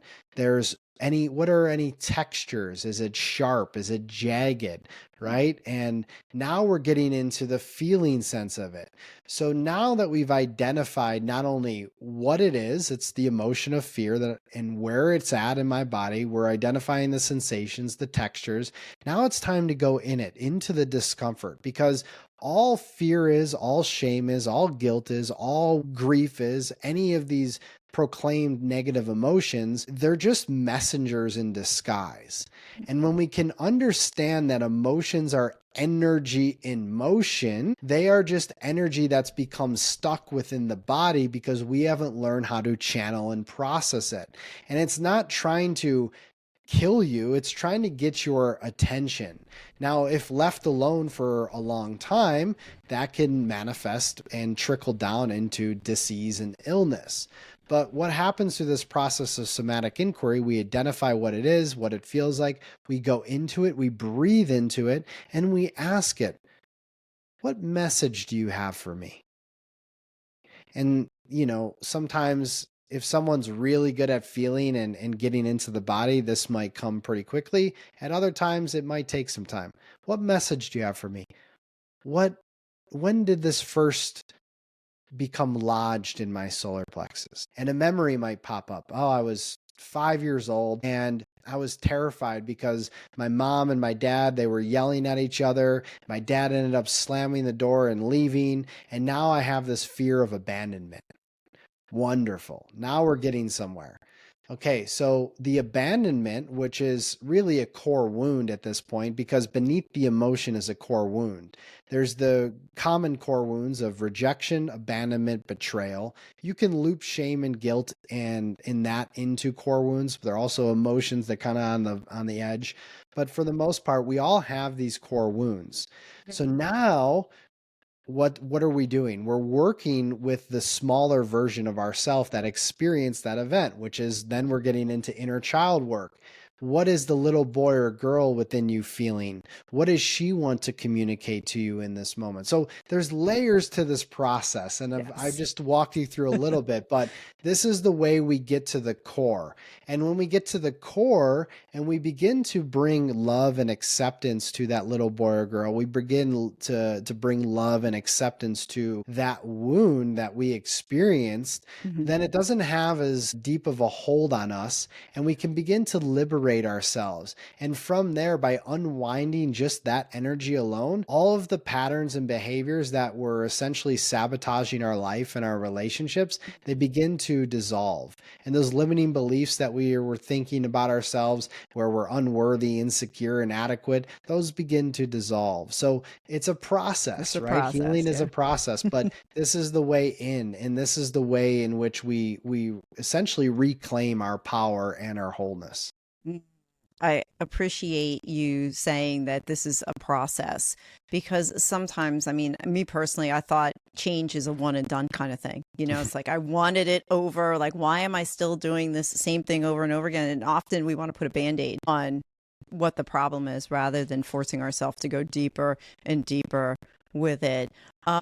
Speaker 1: What are any textures? Is it sharp? Is it jagged? Right? And now we're getting into the feeling sense of it. So now that we've identified not only what it is, it's the emotion of fear and where it's at in my body, we're identifying the sensations, the textures. Now it's time to go in it, into the discomfort, because all fear is, all shame is, all guilt is, all grief is, any of these proclaimed negative emotions, they're just messengers in disguise. And when we can understand that emotions are energy in motion, they are just energy that's become stuck within the body because we haven't learned how to channel and process it. And it's not trying to kill you, it's trying to get your attention. Now, if left alone for a long time, that can manifest and trickle down into disease and illness. But what happens through this process of somatic inquiry, we identify what it is, what it feels like, we go into it, we breathe into it, and we ask it, what message do you have for me? And, sometimes if someone's really good at feeling and getting into the body, this might come pretty quickly. At other times, it might take some time. What message do you have for me? When did this first become lodged in my solar plexus? And a memory might pop up. Oh, I was 5 years old and I was terrified because my mom and my dad, they were yelling at each other. My dad ended up slamming the door and leaving. And now I have this fear of abandonment. Wonderful. Now we're getting somewhere. Okay, so the abandonment, which is really a core wound at this point, because beneath the emotion is a core wound. There's the common core wounds of rejection, abandonment, betrayal. You can loop shame and guilt and in that into core wounds. There are also emotions that kind of on the edge, but for the most part, we all have these core wounds. So now what are we doing? We're working with the smaller version of ourself that experienced that event, which is then we're getting into inner child work. What is the little boy or girl within you feeling? What does she want to communicate to you in this moment? So there's layers to this process, and I've just walked you through a little bit, but this is the way we get to the core. And when we get to the core and we begin to bring love and acceptance to that little boy or girl, we begin to bring love and acceptance to that wound that we experienced, then it doesn't have as deep of a hold on us, and we can begin to liberate ourselves. And from there, by unwinding just that energy alone, all of the patterns and behaviors that were essentially sabotaging our life and our relationships, they begin to dissolve. And those limiting beliefs that we were thinking about ourselves, where we're unworthy, insecure, inadequate, those begin to dissolve. So it's a process, right? Healing is a process, but this is the way in, and this is the way in which we essentially reclaim our power and our wholeness.
Speaker 2: I appreciate you saying that this is a process, because sometimes, I mean, me personally, I thought change is a one and done kind of thing. It's like I wanted it over. Like, why am I still doing this same thing over and over again? And often we want to put a Band-Aid on what the problem is rather than forcing ourselves to go deeper and deeper with it.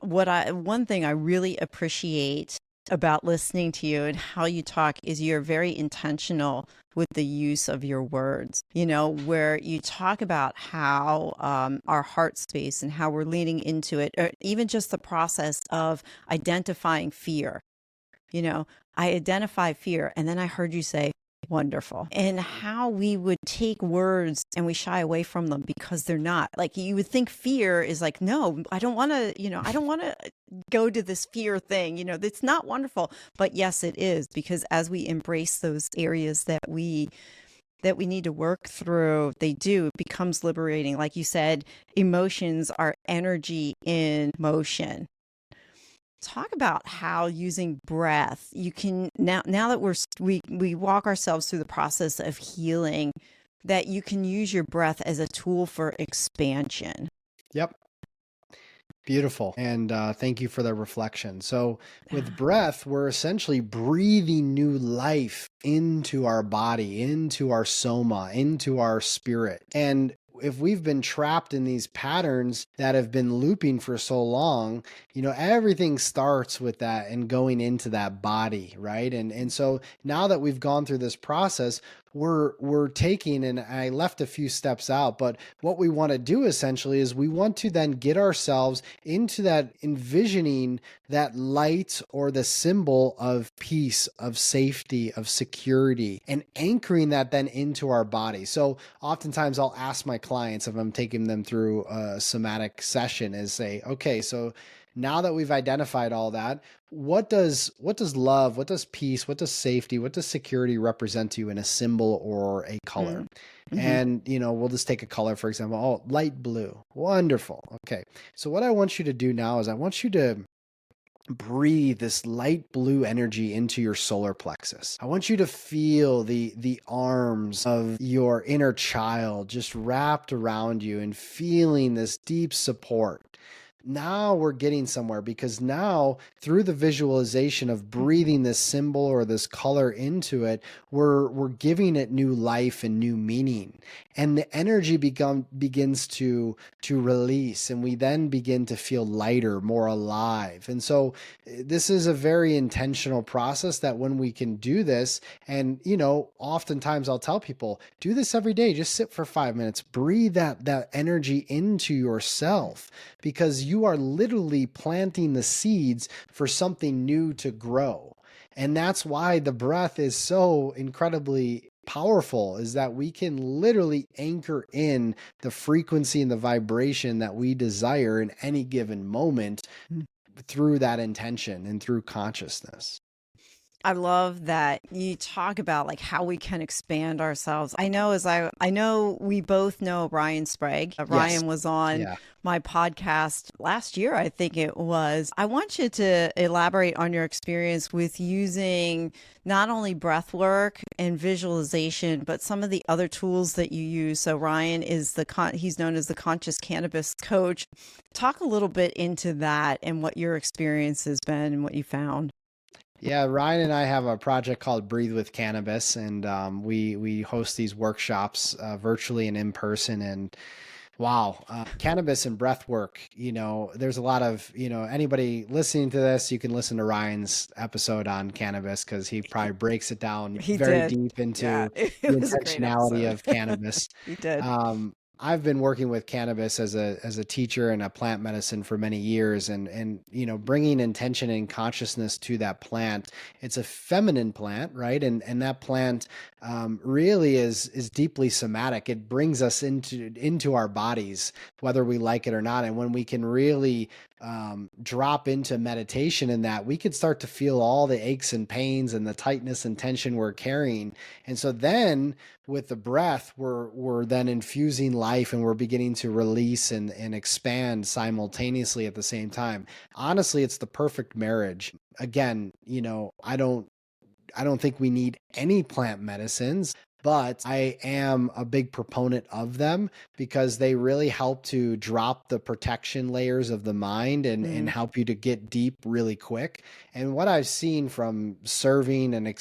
Speaker 2: One thing I really appreciate about listening to you and how you talk is you're very intentional with the use of your words, where you talk about how our heart space and how we're leaning into it, or even just the process of identifying fear. I identify fear, and then I heard you say, wonderful. And how we would take words and we shy away from them because they're not. Like you would think fear is like, no, I don't want to, I don't want to go to this fear thing. It's not wonderful. But yes, it is, because as we embrace those areas that we need to work through, it becomes liberating. Like you said, emotions are energy in motion. Talk about how using breath, you can now that we walk ourselves through the process of healing, that you can use your breath as a tool for expansion.
Speaker 1: Yep. Beautiful. And thank you for the reflection. So with breath, we're essentially breathing new life into our body, into our soma, into our spirit. And if we've been trapped in these patterns that have been looping for so long, everything starts with that and going into that body, right? And so now that we've gone through this process, we're taking, and I left a few steps out, but what we want to do essentially is we want to then get ourselves into that envisioning that light or the symbol of peace, of safety, of security, and anchoring that then into our body. So oftentimes I'll ask my clients, if I'm taking them through a somatic session, is say, okay, so now that we've identified all that, what does love, what does peace, what does safety, what does security represent to you in a symbol or a color?
Speaker 2: Mm-hmm.
Speaker 1: And, we'll just take a color, for example. Oh, light blue. Wonderful. Okay. So what I want you to do now is I want you to breathe this light blue energy into your solar plexus. I want you to feel the arms of your inner child just wrapped around you and feeling this deep support. Now we're getting somewhere, because now through the visualization of breathing this symbol or this color into it, we're giving it new life and new meaning, and the energy begins to release, and we then begin to feel lighter, more alive. And so this is a very intentional process that when we can do this, and oftentimes I'll tell people, do this every day. Just sit for 5 minutes, breathe that energy into yourself, because you are literally planting the seeds for something new to grow. And that's why the breath is so incredibly powerful, is that we can literally anchor in the frequency and the vibration that we desire in any given moment through that intention and through consciousness.
Speaker 2: I love that you talk about like how we can expand ourselves. I know we both know Ryan Sprague. Ryan was on my podcast last year, I think it was. I want you to elaborate on your experience with using not only breath work and visualization, but some of the other tools that you use. So Ryan is he's known as the conscious cannabis coach. Talk a little bit into that and what your experience has been and what you found.
Speaker 1: Yeah, Ryan and I have a project called Breathe with Cannabis, and we host these workshops virtually and in person. And wow, cannabis and breath work, there's a lot of, anybody listening to this, you can listen to Ryan's episode on cannabis, because he probably breaks it down very deep into
Speaker 2: it
Speaker 1: the
Speaker 2: was a great
Speaker 1: intentionality
Speaker 2: episode.
Speaker 1: of cannabis.
Speaker 2: He did.
Speaker 1: I've been working with cannabis as a teacher and a plant medicine for many years, and bringing intention and consciousness to that plant. It's a feminine plant, right? And that plant really is deeply somatic. It brings us into our bodies, whether we like it or not. And when we can really drop into meditation in that, we could start to feel all the aches and pains and the tightness and tension we're carrying. And so then with the breath, we're then infusing life, and we're beginning to release and expand simultaneously at the same time. Honestly, it's the perfect marriage. Again, I don't think we need any plant medicines, but I am a big proponent of them because they really help to drop the protection layers of the mind and
Speaker 2: Mm.
Speaker 1: help you to get deep really quick. And what I've seen from serving and,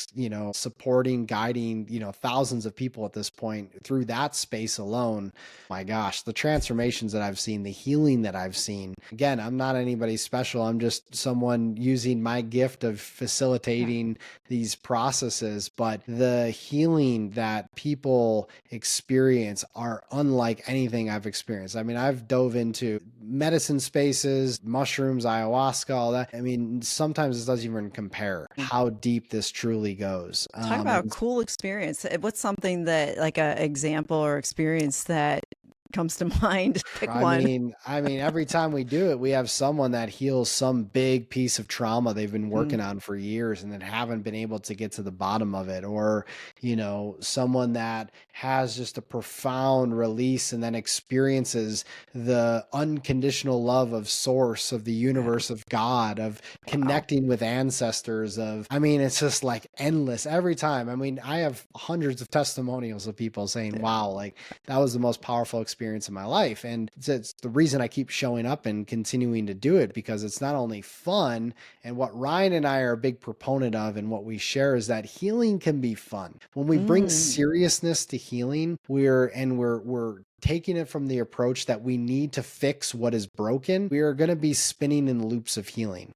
Speaker 1: supporting, guiding, thousands of people at this point through that space alone, my gosh, the transformations that I've seen, the healing that I've seen. Again, I'm not anybody special. I'm just someone using my gift of
Speaker 2: Yeah.
Speaker 1: facilitating these processes, but the healing that people experience are unlike anything I've experienced. I mean, I've dove into medicine spaces, mushrooms, ayahuasca, all that. I mean, sometimes it doesn't even compare how deep this truly goes.
Speaker 2: Talk about a cool experience. What's something that, like, a example or experience that comes to mind? Pick one.
Speaker 1: Every time we do it, we have someone that heals some big piece of trauma they've been
Speaker 2: Mm.
Speaker 1: working on for years and then haven't been able to get to the bottom of it. Or, someone that has just a profound release and then experiences the unconditional love of source, of the
Speaker 2: Yeah.
Speaker 1: universe, of God, of
Speaker 2: Wow.
Speaker 1: connecting with ancestors, it's just like endless every time. I mean, I have hundreds of testimonials of people saying,
Speaker 2: Yeah.
Speaker 1: wow, like that was the most powerful experience in my life. And it's the reason I keep showing up and continuing to do it, because it's not only fun, and what Ryan and I are a big proponent of and what we share is that healing can be fun. When we bring
Speaker 2: Mm.
Speaker 1: seriousness to healing, we're taking it from the approach that we need to fix what is broken, we are going to be spinning in loops of healing.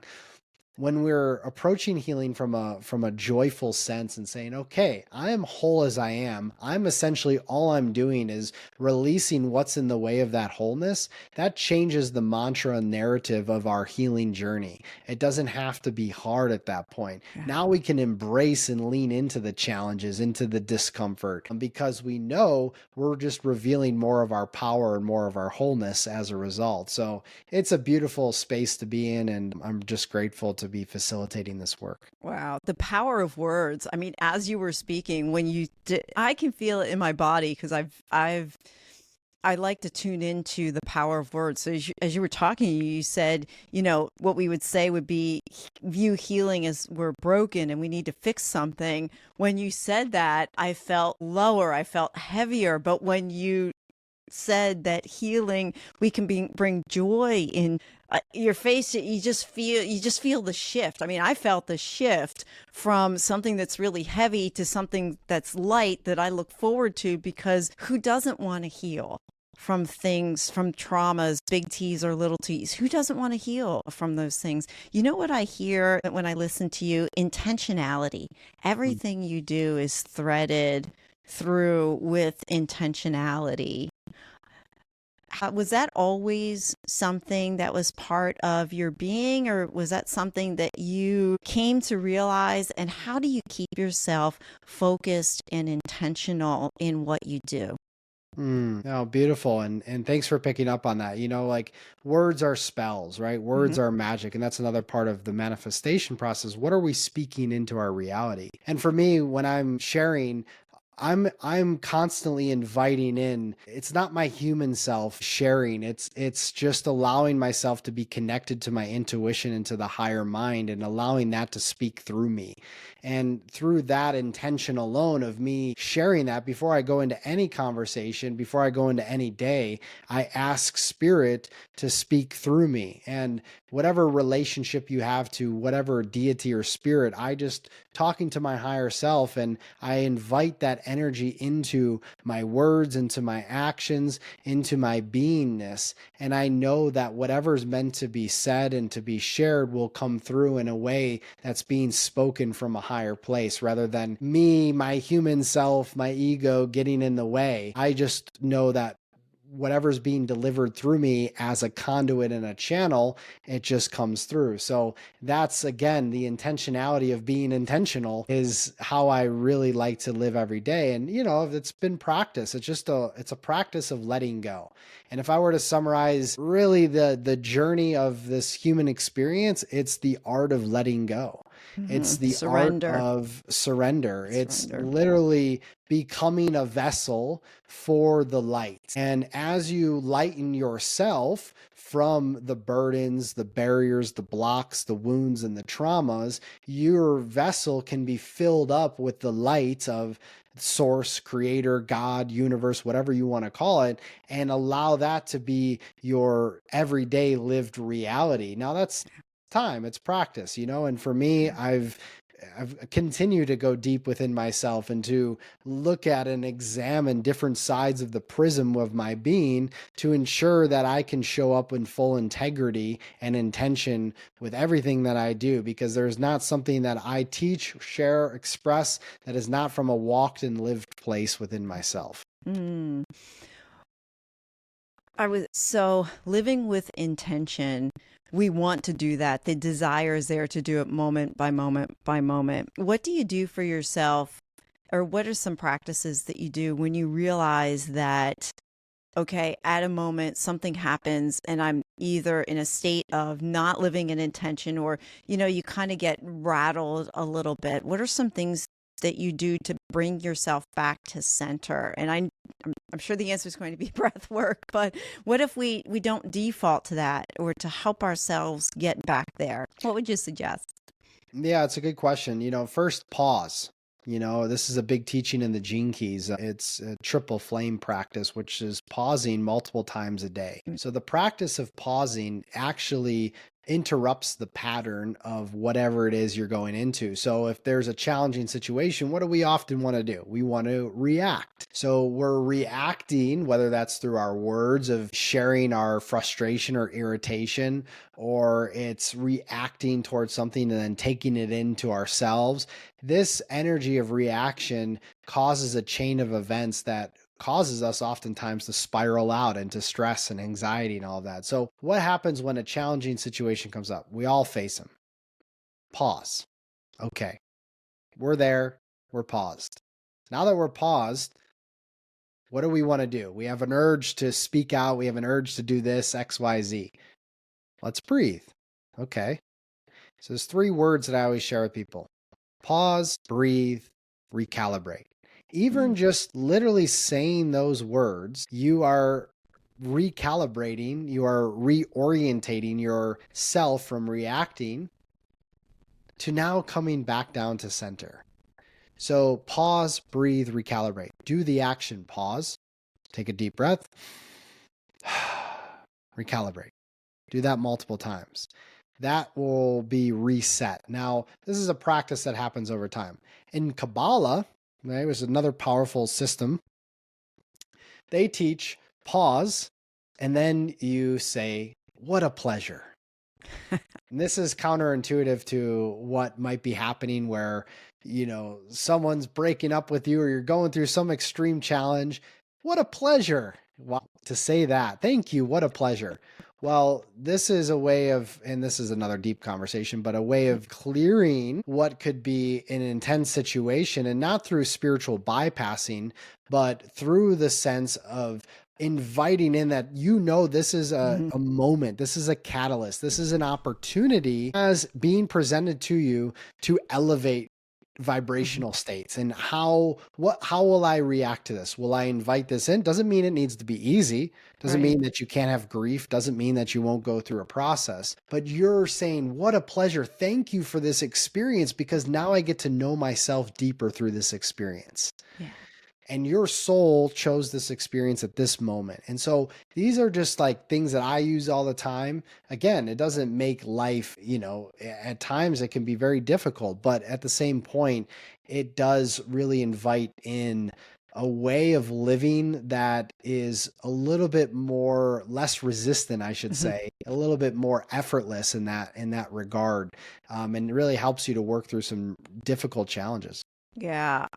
Speaker 1: When we're approaching healing from a joyful sense and saying, okay, I am whole as I am, I'm essentially, all I'm doing is releasing what's in the way of that wholeness, that changes the mantra and narrative of our healing journey. It doesn't have to be hard at that point.
Speaker 2: Yeah.
Speaker 1: Now we can embrace and lean into the challenges, into the discomfort, because we know we're just revealing more of our power and more of our wholeness as a result. So it's a beautiful space to be in, and I'm just grateful to be facilitating this work.
Speaker 2: Wow, the power of words. I mean, as you were speaking, when you did, I can feel it in my body because I like to tune into the power of words. So as you were talking, you said, what we would say would be view healing as we're broken and we need to fix something. When you said that, I felt lower, I felt heavier. But when you said that healing, we can bring joy in your face, you just feel the shift. I mean, I felt the shift from something that's really heavy to something that's light that I look forward to, because who doesn't want to heal from things, from traumas, big T's or little T's? Who doesn't want to heal from those things? You know what I hear when I listen to you? Intentionality. Everything you do is threaded through with intentionality. Was that always something that was part of your being, or was that something that you came to realize? And how do you keep yourself focused and intentional in what you do?
Speaker 1: Oh, beautiful. And thanks for picking up on that. Like, words are spells, right?
Speaker 2: Hmm.
Speaker 1: Words are magic. And that's another part of the manifestation process. What are we speaking into our reality? And for me, when I'm sharing, I'm constantly inviting in. It's not my human self sharing. It's just allowing myself to be connected to my intuition and to the higher mind, and allowing that to speak through me. And through that intention alone of me sharing that, before I go into any conversation, before I go into any day, I ask spirit to speak through me. And whatever relationship you have to whatever deity or spirit, I just talking to my higher self, and I invite that energy into my words, into my actions, into my beingness. And I know that whatever's meant to be said and to be shared will come through in a way that's being spoken from a higher place, rather than me, my human self, my ego getting in the way. I just know that whatever's being delivered through me as a conduit and a channel, it just comes through. So that's, again, the intentionality of being intentional is how I really like to live every day. And it's been practice. It's a practice of letting go. And if I were to summarize really the journey of this human experience, it's the art of letting go.
Speaker 2: Hmm.
Speaker 1: It's the art
Speaker 2: Surrender.
Speaker 1: of surrender. It's
Speaker 2: Surrender.
Speaker 1: literally becoming a vessel for the light. And as you lighten yourself from the burdens, the barriers, the blocks, the wounds, and the traumas, your vessel can be filled up with the light of source, creator, God, universe, whatever you want to call it, and allow that to be your everyday lived reality. Now that's time, it's practice, and for me, I've continued to go deep within myself and to look at and examine different sides of the prism of my being to ensure that I can show up in full integrity and intention with everything that I do, because there's not something that I teach, share, express that is not from a walked and lived place within myself.
Speaker 2: Mm. So living with intention. We want to do that. The desire is there to do it moment by moment by moment. What do you do for yourself, or what are some practices that you do when you realize that, okay, at a moment something happens and I'm either in a state of not living in intention, or, you kind of get rattled a little bit? What are some things that you do to bring yourself back to center? And I'm sure the answer is going to be breath work, but what if we don't default to that, or to help ourselves get back there? What would you suggest?
Speaker 1: Yeah, it's a good question. First, pause. This is a big teaching in the Gene Keys. It's a triple flame practice, which is pausing multiple times a day. So the practice of pausing actually interrupts the pattern of whatever it is you're going into. So if there's a challenging situation, what do we often want to do? We want to react. So we're reacting, whether that's through our words of sharing our frustration or irritation, or it's reacting towards something and then taking it into ourselves. This energy of reaction causes a chain of events that causes us oftentimes to spiral out into stress and anxiety and all of that. So what happens when a challenging situation comes up? We all face them. Pause. Okay, we're there. We're paused. Now that we're paused, what do we want to do? We have an urge to speak out. We have an urge to do this, X, Y, Z. Let's breathe. Okay. So there's 3 words that I always share with people: pause, breathe, recalibrate. Even just literally saying those words, you are recalibrating, you are reorientating yourself from reacting to now coming back down to center. So pause, breathe, recalibrate. Do the action. Pause, take a deep breath, recalibrate. Do that multiple times. That will be reset. Now, this is a practice that happens over time. In Kabbalah, right, was another powerful system. They teach pause, and then you say, "What a pleasure." And this is counterintuitive to what might be happening where, someone's breaking up with you or you're going through some extreme challenge. What a pleasure. Wow, to say that. Thank you. What a pleasure. Well, this is a way of, and this is another deep conversation, but a way of clearing what could be an intense situation, and not through spiritual bypassing, but through the sense of inviting in that, this is a moment, this is a catalyst, this is an opportunity as being presented to you to elevate vibrational states. And how will I react to this? Will I invite this in? Doesn't mean it needs to be easy, doesn't mean that you can't have grief, doesn't mean that you won't go through a process, but you're saying, what a pleasure, thank you for this experience, because now I get to know myself deeper through this experience.
Speaker 2: Yeah.
Speaker 1: And your soul chose this experience at this moment. And so these are just like things that I use all the time. Again, it doesn't make life, at times it can be very difficult, but at the same point, it does really invite in a way of living that is a little bit less resistant, I should say, a little bit more effortless in that regard. And it really helps you to work through some difficult challenges.
Speaker 2: Yeah.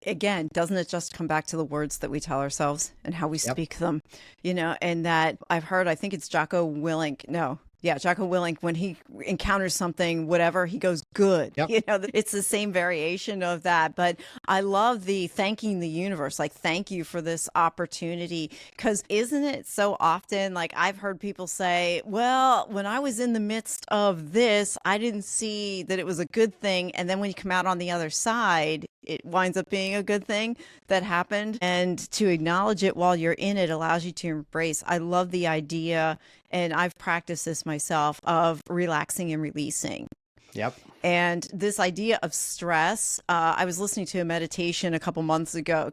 Speaker 2: Again, doesn't it just come back to the words that we tell ourselves and how we speak them, and that I've heard, I think it's Jocko Willink. No. Yeah, Jocko Willink, when he encounters something, whatever, he goes, good.
Speaker 1: Yep.
Speaker 2: It's the same variation of that. But I love the thanking the universe, like, thank you for this opportunity. Because isn't it so often, like, I've heard people say, well, when I was in the midst of this, I didn't see that it was a good thing. And then when you come out on the other side, it winds up being a good thing that happened. And to acknowledge it while you're in it allows you to embrace. I love the idea, and I've practiced this myself, of relaxing and releasing.
Speaker 1: Yep.
Speaker 2: And this idea of stress, I was listening to a meditation a couple months ago,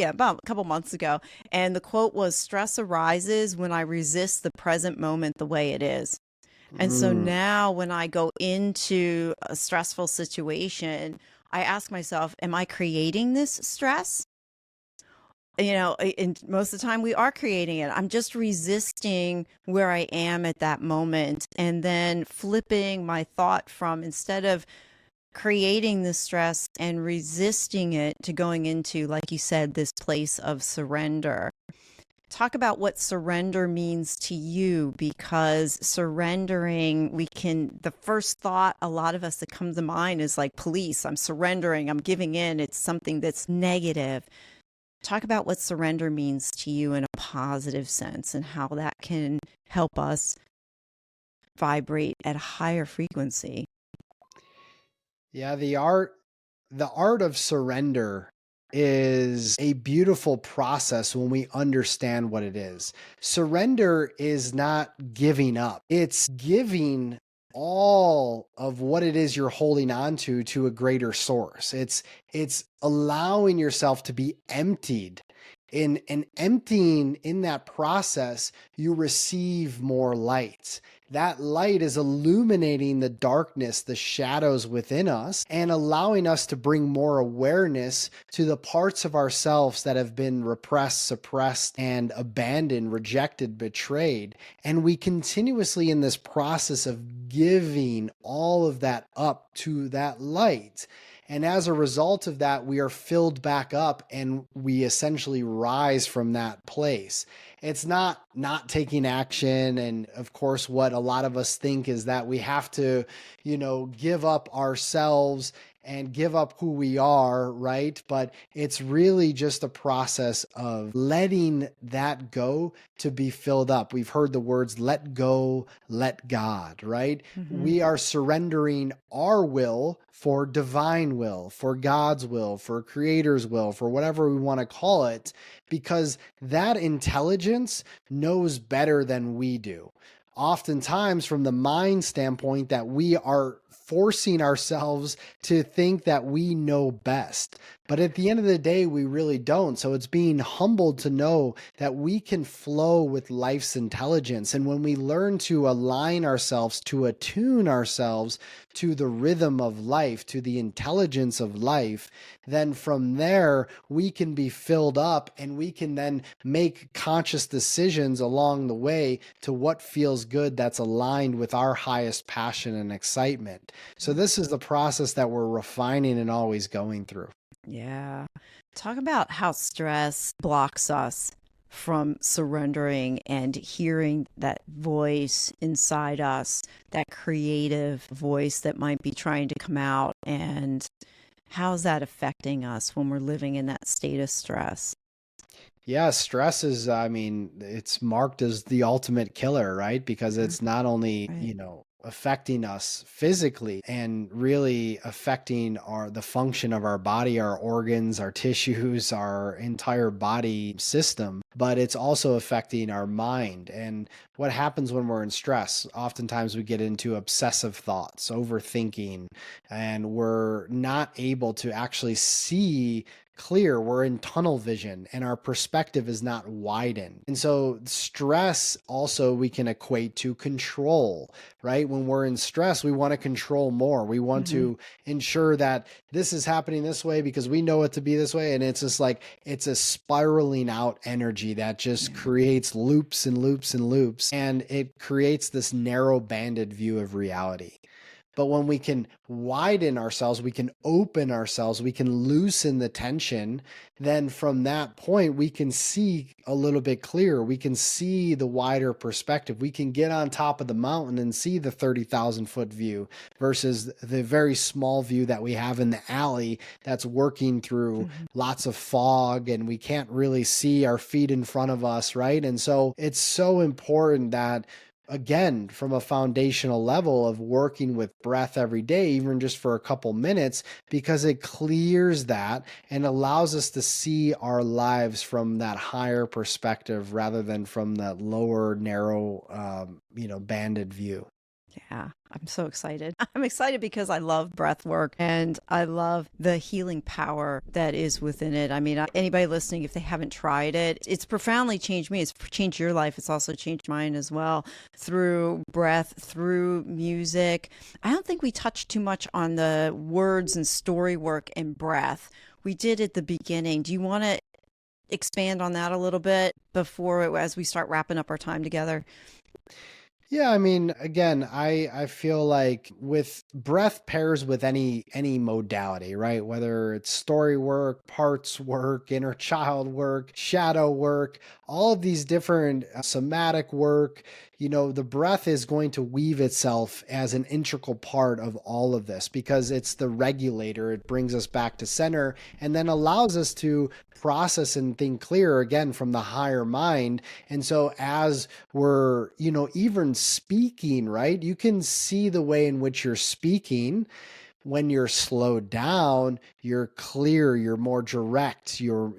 Speaker 2: about a couple months ago, and the quote was, "Stress arises when I resist the present moment the way it is." And so
Speaker 1: Mm.
Speaker 2: now when I go into a stressful situation, I ask myself, am I creating this stress? And most of the time we are creating it. I'm just resisting where I am at that moment and then flipping my thought from, instead of creating the stress and resisting it, to going into, like you said, this place of surrender. Talk about what surrender means to you, because surrendering, the first thought a lot of us that comes to mind is like police. I'm surrendering, I'm giving in. It's something that's negative. Talk about what surrender means to you in a positive sense and how that can help us vibrate at a higher frequency.
Speaker 1: Yeah, the art of surrender is a beautiful process when we understand what it is. Surrender is not giving up. It's giving all of what it is you're holding on to a greater source. It's allowing yourself to be emptied. In emptying, in that process, you receive more light. That light is illuminating the darkness, the shadows within us, and allowing us to bring more awareness to the parts of ourselves that have been repressed, suppressed, and abandoned, rejected, betrayed. And we continuously, in this process of giving all of that up to that light. And as a result of that, we are filled back up and we essentially rise from that place. It's not taking action. And of course, what a lot of us think is that we have to, give up ourselves and give up who we are, right? But it's really just a process of letting that go to be filled up. We've heard the words, let go, let God, right?
Speaker 2: Hmm.
Speaker 1: We are surrendering our will for divine will, for God's will, for creator's will, for whatever we want to call it, because that intelligence knows better than we do. Oftentimes, from the mind standpoint, that we are forcing ourselves to think that we know best. But at the end of the day, we really don't. So it's being humbled to know that we can flow with life's intelligence. And when we learn to align ourselves, to attune ourselves to the rhythm of life, to the intelligence of life, then from there, we can be filled up and we can then make conscious decisions along the way to what feels good, that's aligned with our highest passion and excitement. So, this is the process that we're refining and always going through.
Speaker 2: Yeah. Talk about how stress blocks us from surrendering and hearing that voice inside us, that creative voice that might be trying to come out. And how's that affecting us when we're living in that state of stress?
Speaker 1: Yeah, stress is, I mean, it's marked as the ultimate killer, right? Because
Speaker 2: Mhm.
Speaker 1: it's not only,
Speaker 2: Right.
Speaker 1: affecting us physically and really affecting the function of our body, our organs, our tissues, our entire body system, but it's also affecting our mind. And what happens when we're in stress? Oftentimes we get into obsessive thoughts, overthinking, and we're not able to actually see clear. We're in tunnel vision and our perspective is not widened. And so stress also we can equate to control, right? When we're in stress, we want to control more. We want
Speaker 2: Hmm.
Speaker 1: to ensure that this is happening this way because we know it to be this way. And it's just like, it's a spiraling out energy that just
Speaker 2: Yeah.
Speaker 1: creates loops and loops and loops. And it creates this narrow banded view of reality. But when we can widen ourselves, we can open ourselves, we can loosen the tension, then from that point, we can see a little bit clearer. We can see the wider perspective. We can get on top of the mountain and see the 30,000-foot view versus the very small view that we have in the alley that's working through
Speaker 2: Hmm.
Speaker 1: lots of fog and we can't really see our feet in front of us, right? And so it's so important that again, from a foundational level of working with breath every day, even just for a couple minutes, because it clears that and allows us to see our lives from that higher perspective rather than from that lower, narrow, banded view.
Speaker 2: Yeah. I'm so excited. I'm excited because I love breath work and I love the healing power that is within it. I mean, anybody listening, if they haven't tried it, it's profoundly changed me. It's changed your life. It's also changed mine as well through breath, through music. I don't think we touched too much on the words and story work and breath. We did at the beginning. Do you want to expand on that a little bit as we start wrapping up our time together?
Speaker 1: Yeah, I mean, again, I feel like with breath pairs with any modality, right? Whether it's story work, parts work, inner child work, shadow work, all of these different somatic work, the breath is going to weave itself as an integral part of all of this because it's the regulator. It brings us back to center and then allows us to process and think clearer again from the higher mind. And so as we're, even speaking, right? You can see the way in which you're speaking. When you're slowed down, you're clear, you're more direct, you're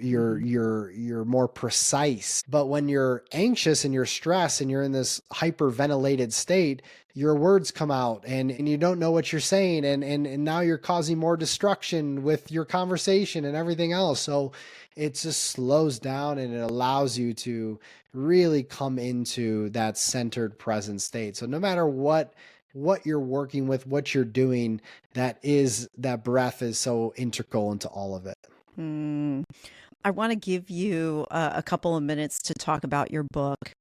Speaker 1: more precise. But when you're anxious and you're stressed and you're in this hyperventilated state, your words come out and you don't know what you're saying and now you're causing more destruction with your conversation and everything else. So it just slows down and it allows you to really come into that centered present state. So no matter what you're working with, what you're doing, that breath is so integral into all of it.
Speaker 2: Hmm. I want to give you a couple of minutes to talk about your book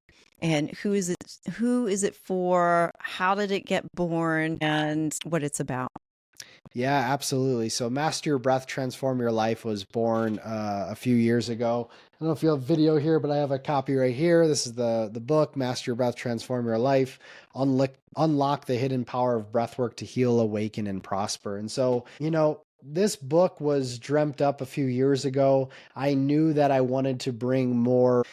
Speaker 2: and who is it for, how did it get born, and what it's about.
Speaker 1: Yeah, absolutely. So Master Your Breath, Transform Your Life was born a few years ago. I don't know if you have video here, but I have a copy right here. This is the book, Master Your Breath, Transform Your Life, Unlock the Hidden Power of Breathwork to Heal, Awaken, and Prosper. And so, this book was dreamt up a few years ago. I knew that I wanted to bring more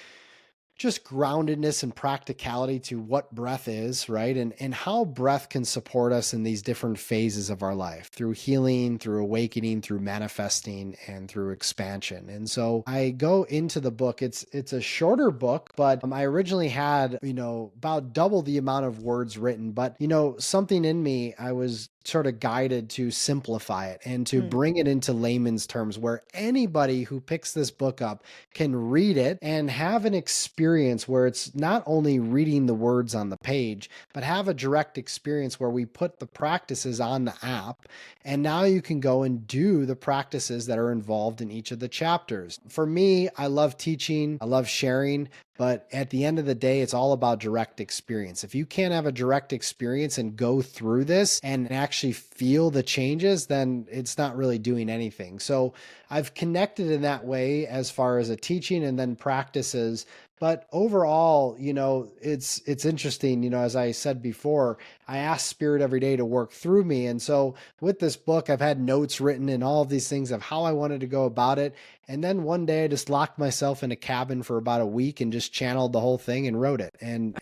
Speaker 1: just groundedness and practicality to what breath is, right? And how breath can support us in these different phases of our life through healing, through awakening, through manifesting, and through expansion. And so I go into the book. It's a shorter book, but I originally had, about double the amount of words written. But, something in me, I was sort of guided to simplify it and to bring it into layman's terms where anybody who picks this book up can read it and have an experience where it's not only reading the words on the page, but have a direct experience where we put the practices on the app. And now you can go and do the practices that are involved in each of the chapters. For me, I love teaching, I love sharing, but at the end of the day, it's all about direct experience. If you can't have a direct experience and go through this and actually feel the changes, then it's not really doing anything. So I've connected in that way as far as a teaching and then practices. But overall, it's interesting, as I said before, I ask Spirit every day to work through me. And so with this book, I've had notes written and all of these things of how I wanted to go about it. And then one day I just locked myself in a cabin for about a week and just channeled the whole thing and wrote it. And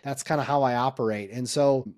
Speaker 1: that's kind of how I operate. And so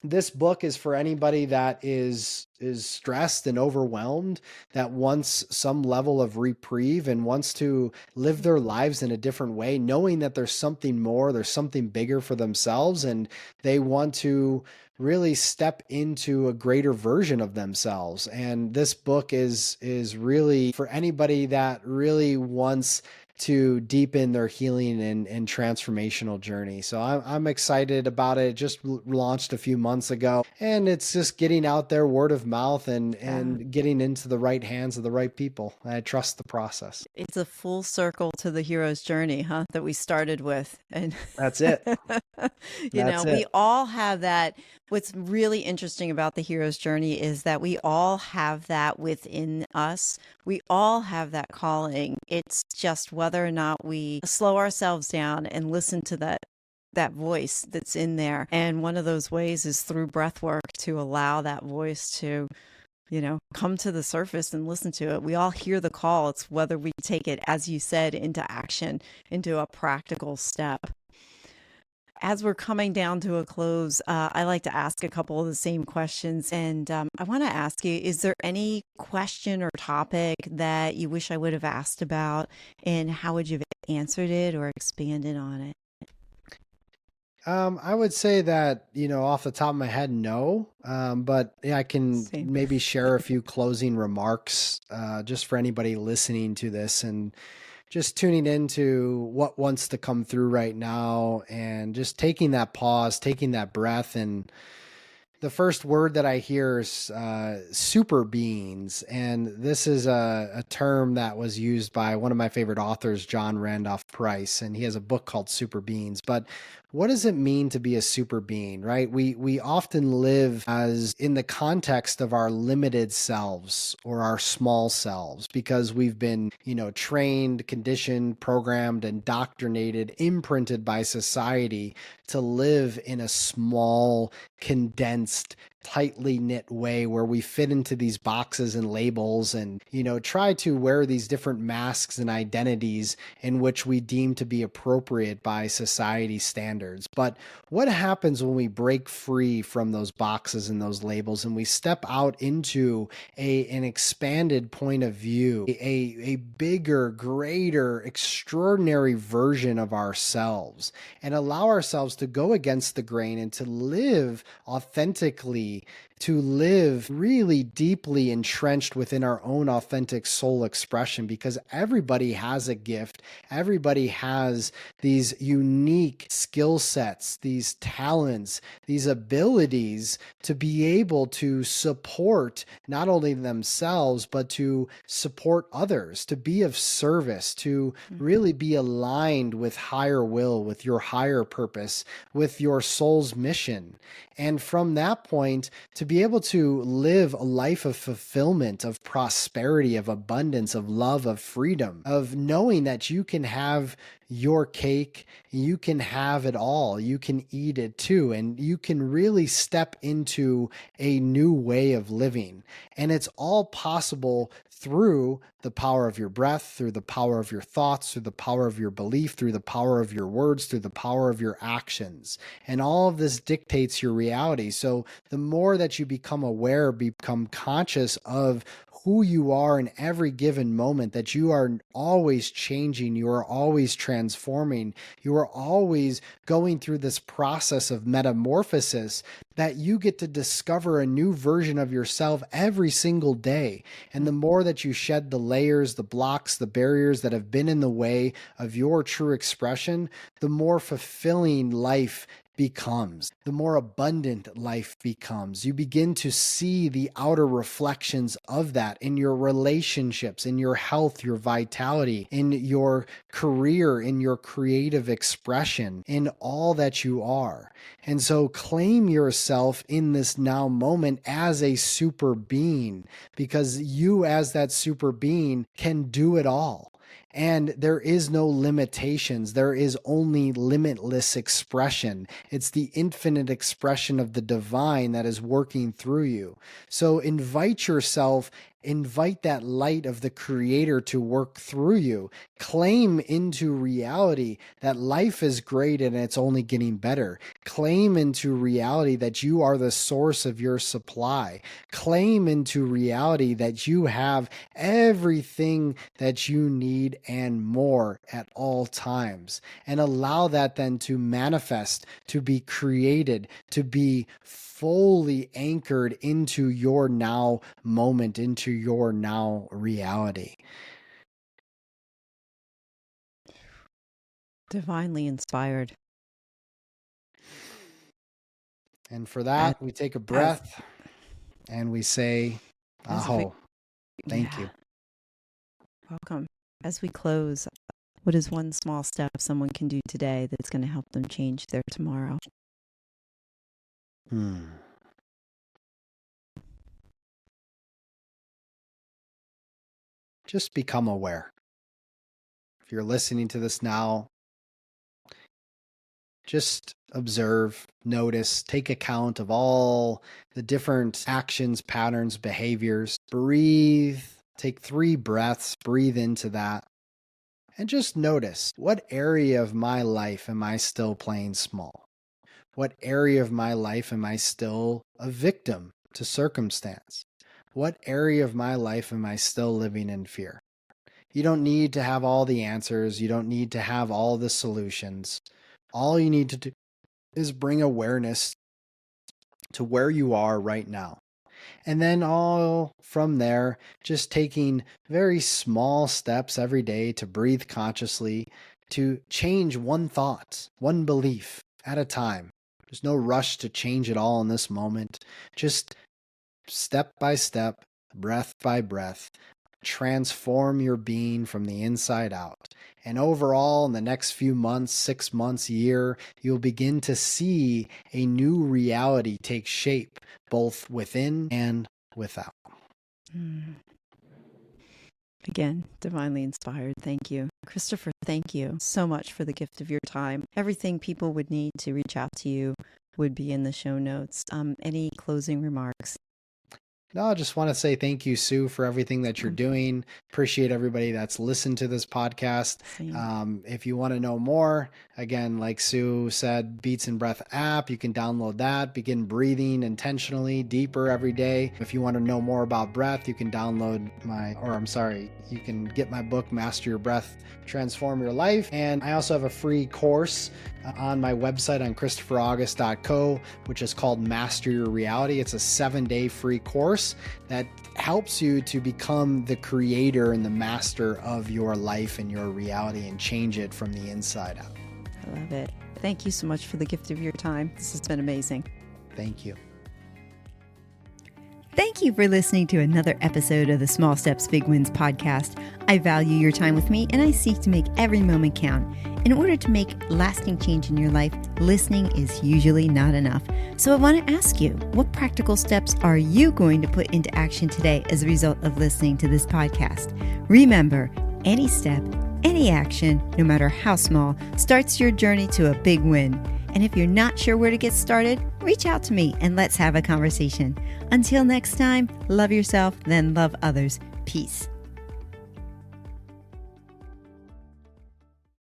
Speaker 1: this book is for anybody that is stressed and overwhelmed, that wants some level of reprieve and wants to live their lives in a different way, knowing that there's something more, there's something bigger for themselves, and they want to really step into a greater version of themselves. And this book is really for anybody that really wants to deepen their healing and transformational journey. So I'm excited about it. It just launched a few months ago, and it's just getting out there word of mouth and getting into the right hands of the right people. I trust the process.
Speaker 2: It's a full circle to the hero's journey, huh? That we started with. And
Speaker 1: That's it.
Speaker 2: we all have that. What's really interesting about the hero's journey is that we all have that within us. We all have that calling. It's just whether or not we slow ourselves down and listen to that voice that's in there. And one of those ways is through breath work, to allow that voice to come to the surface and listen to it. We all hear the call. It's whether we take it, as you said, into action, into a practical step. As we're coming down to a close, I like to ask a couple of the same questions. And I want to ask you, is there any question or topic that you wish I would have asked about? And how would you have answered it or expanded on it?
Speaker 1: I would say that, off the top of my head, no. But yeah, I can
Speaker 2: Same.
Speaker 1: maybe share a few closing remarks, just for anybody listening to this and just tuning into what wants to come through right now and just taking that pause, taking that breath. And the first word that I hear is super beings. And this is a term that was used by one of my favorite authors, John Randolph Price. And he has a book called Super Beings. But what does it mean to be a super being, right? We often live as in the context of our limited selves or our small selves because we've been, trained, conditioned, programmed, indoctrinated, imprinted by society to live in a small, condensed, tightly knit way where we fit into these boxes and labels and, try to wear these different masks and identities in which we deem to be appropriate by society standards. But what happens when we break free from those boxes and those labels and we step out into an expanded point of view, a bigger, greater, extraordinary version of ourselves, and allow ourselves to go against the grain and to live authentically, to live really deeply entrenched within our own authentic soul expression, because everybody has a gift. Everybody has these unique skill sets, these talents, these abilities to be able to support not only themselves, but to support others, to be of service, to really be aligned with higher will, with your higher purpose, with your soul's mission. And from that point, to be able to live a life of fulfillment, of prosperity, of abundance, of love, of freedom, of knowing that you can have your cake, you can have it all, you can eat it too, and you can really step into a new way of living. And it's all possible through the power of your breath, through the power of your thoughts, through the power of your belief, through the power of your words, through the power of your actions. And all of this dictates your reality. So the more that you become aware, become conscious of who you are in every given moment, that you are always changing, you are always transforming, you are always going through this process of metamorphosis, that you get to discover a new version of yourself every single day. And the more that you shed the layers, the blocks, the barriers that have been in the way of your true expression, the more fulfilling life becomes, the more abundant life becomes. You begin to see the outer reflections of that in your relationships, in your health, your vitality, in your career, in your creative expression, in all that you are. And so claim yourself in this now moment as a super being, because you, as that super being, can do it all. And there is no limitations. There is only limitless expression. It's the infinite expression of the divine that is working through you. So invite yourself, invite that light of the creator to work through you. Claim into reality that life is great and it's only getting better. Claim into reality that you are the source of your supply. Claim into reality that you have everything that you need and more at all times. And allow that then to manifest, to be created, to be fully anchored into your now moment, into your now reality.
Speaker 2: Divinely inspired.
Speaker 1: And for
Speaker 2: As,
Speaker 1: that, we take a
Speaker 2: as,
Speaker 1: breath and we say,
Speaker 2: as we,
Speaker 1: Aho, thank
Speaker 2: yeah,
Speaker 1: you.
Speaker 2: welcome. As we close, what is one small step someone can do today that's going to help them change their tomorrow?
Speaker 1: Just become aware. If you're listening to this now, just observe, notice, take account of all the different actions, patterns, behaviors. Breathe, take 3 breaths, breathe into that. And just notice, what area of my life am I still playing small? What area of my life am I still a victim to circumstance? What area of my life am I still living in fear? You don't need to have all the answers. You don't need to have all the solutions. All you need to do is bring awareness to where you are right now. And then all from there, just taking very small steps every day to breathe consciously, to change one thought, one belief at a time. There's no rush to change it all in this moment. Just step by step, breath by breath, transform your being from the inside out. And overall, in the next few months, 6 months, year, you'll begin to see a new reality take shape, both within and without.
Speaker 2: Again, divinely inspired. Thank you. Christopher, thank you so much for the gift of your time. Everything people would need to reach out to you would be in the show notes. Any closing remarks?
Speaker 1: No, I just want to say thank you, Sue, for everything that you're doing. Appreciate everybody that's listened to this podcast. If you want to know more, again, like Sue said, Beats and Breath app, you can download that, begin breathing intentionally deeper every day. If you want to know more about breath, you can you can get my book, Master Your Breath, Transform Your Life. And I also have a free course on my website on christopheraugust.co, which is called Master Your Reality. It's a 7-day free course that helps you to become the creator and the master of your life and your reality and change it from the inside out.
Speaker 2: I love it. Thank you so much for the gift of your time. This has been amazing.
Speaker 1: Thank you.
Speaker 2: Thank you for listening to another episode of the Small Steps, Big Wins podcast. I value your time with me, and I seek to make every moment count. In order to make lasting change in your life, listening is usually not enough. So I want to ask you, what practical steps are you going to put into action today as a result of listening to this podcast? Remember, any step, any action, no matter how small, starts your journey to a big win. And if you're not sure where to get started, reach out to me and let's have a conversation. Until next time, love yourself, then love others. Peace.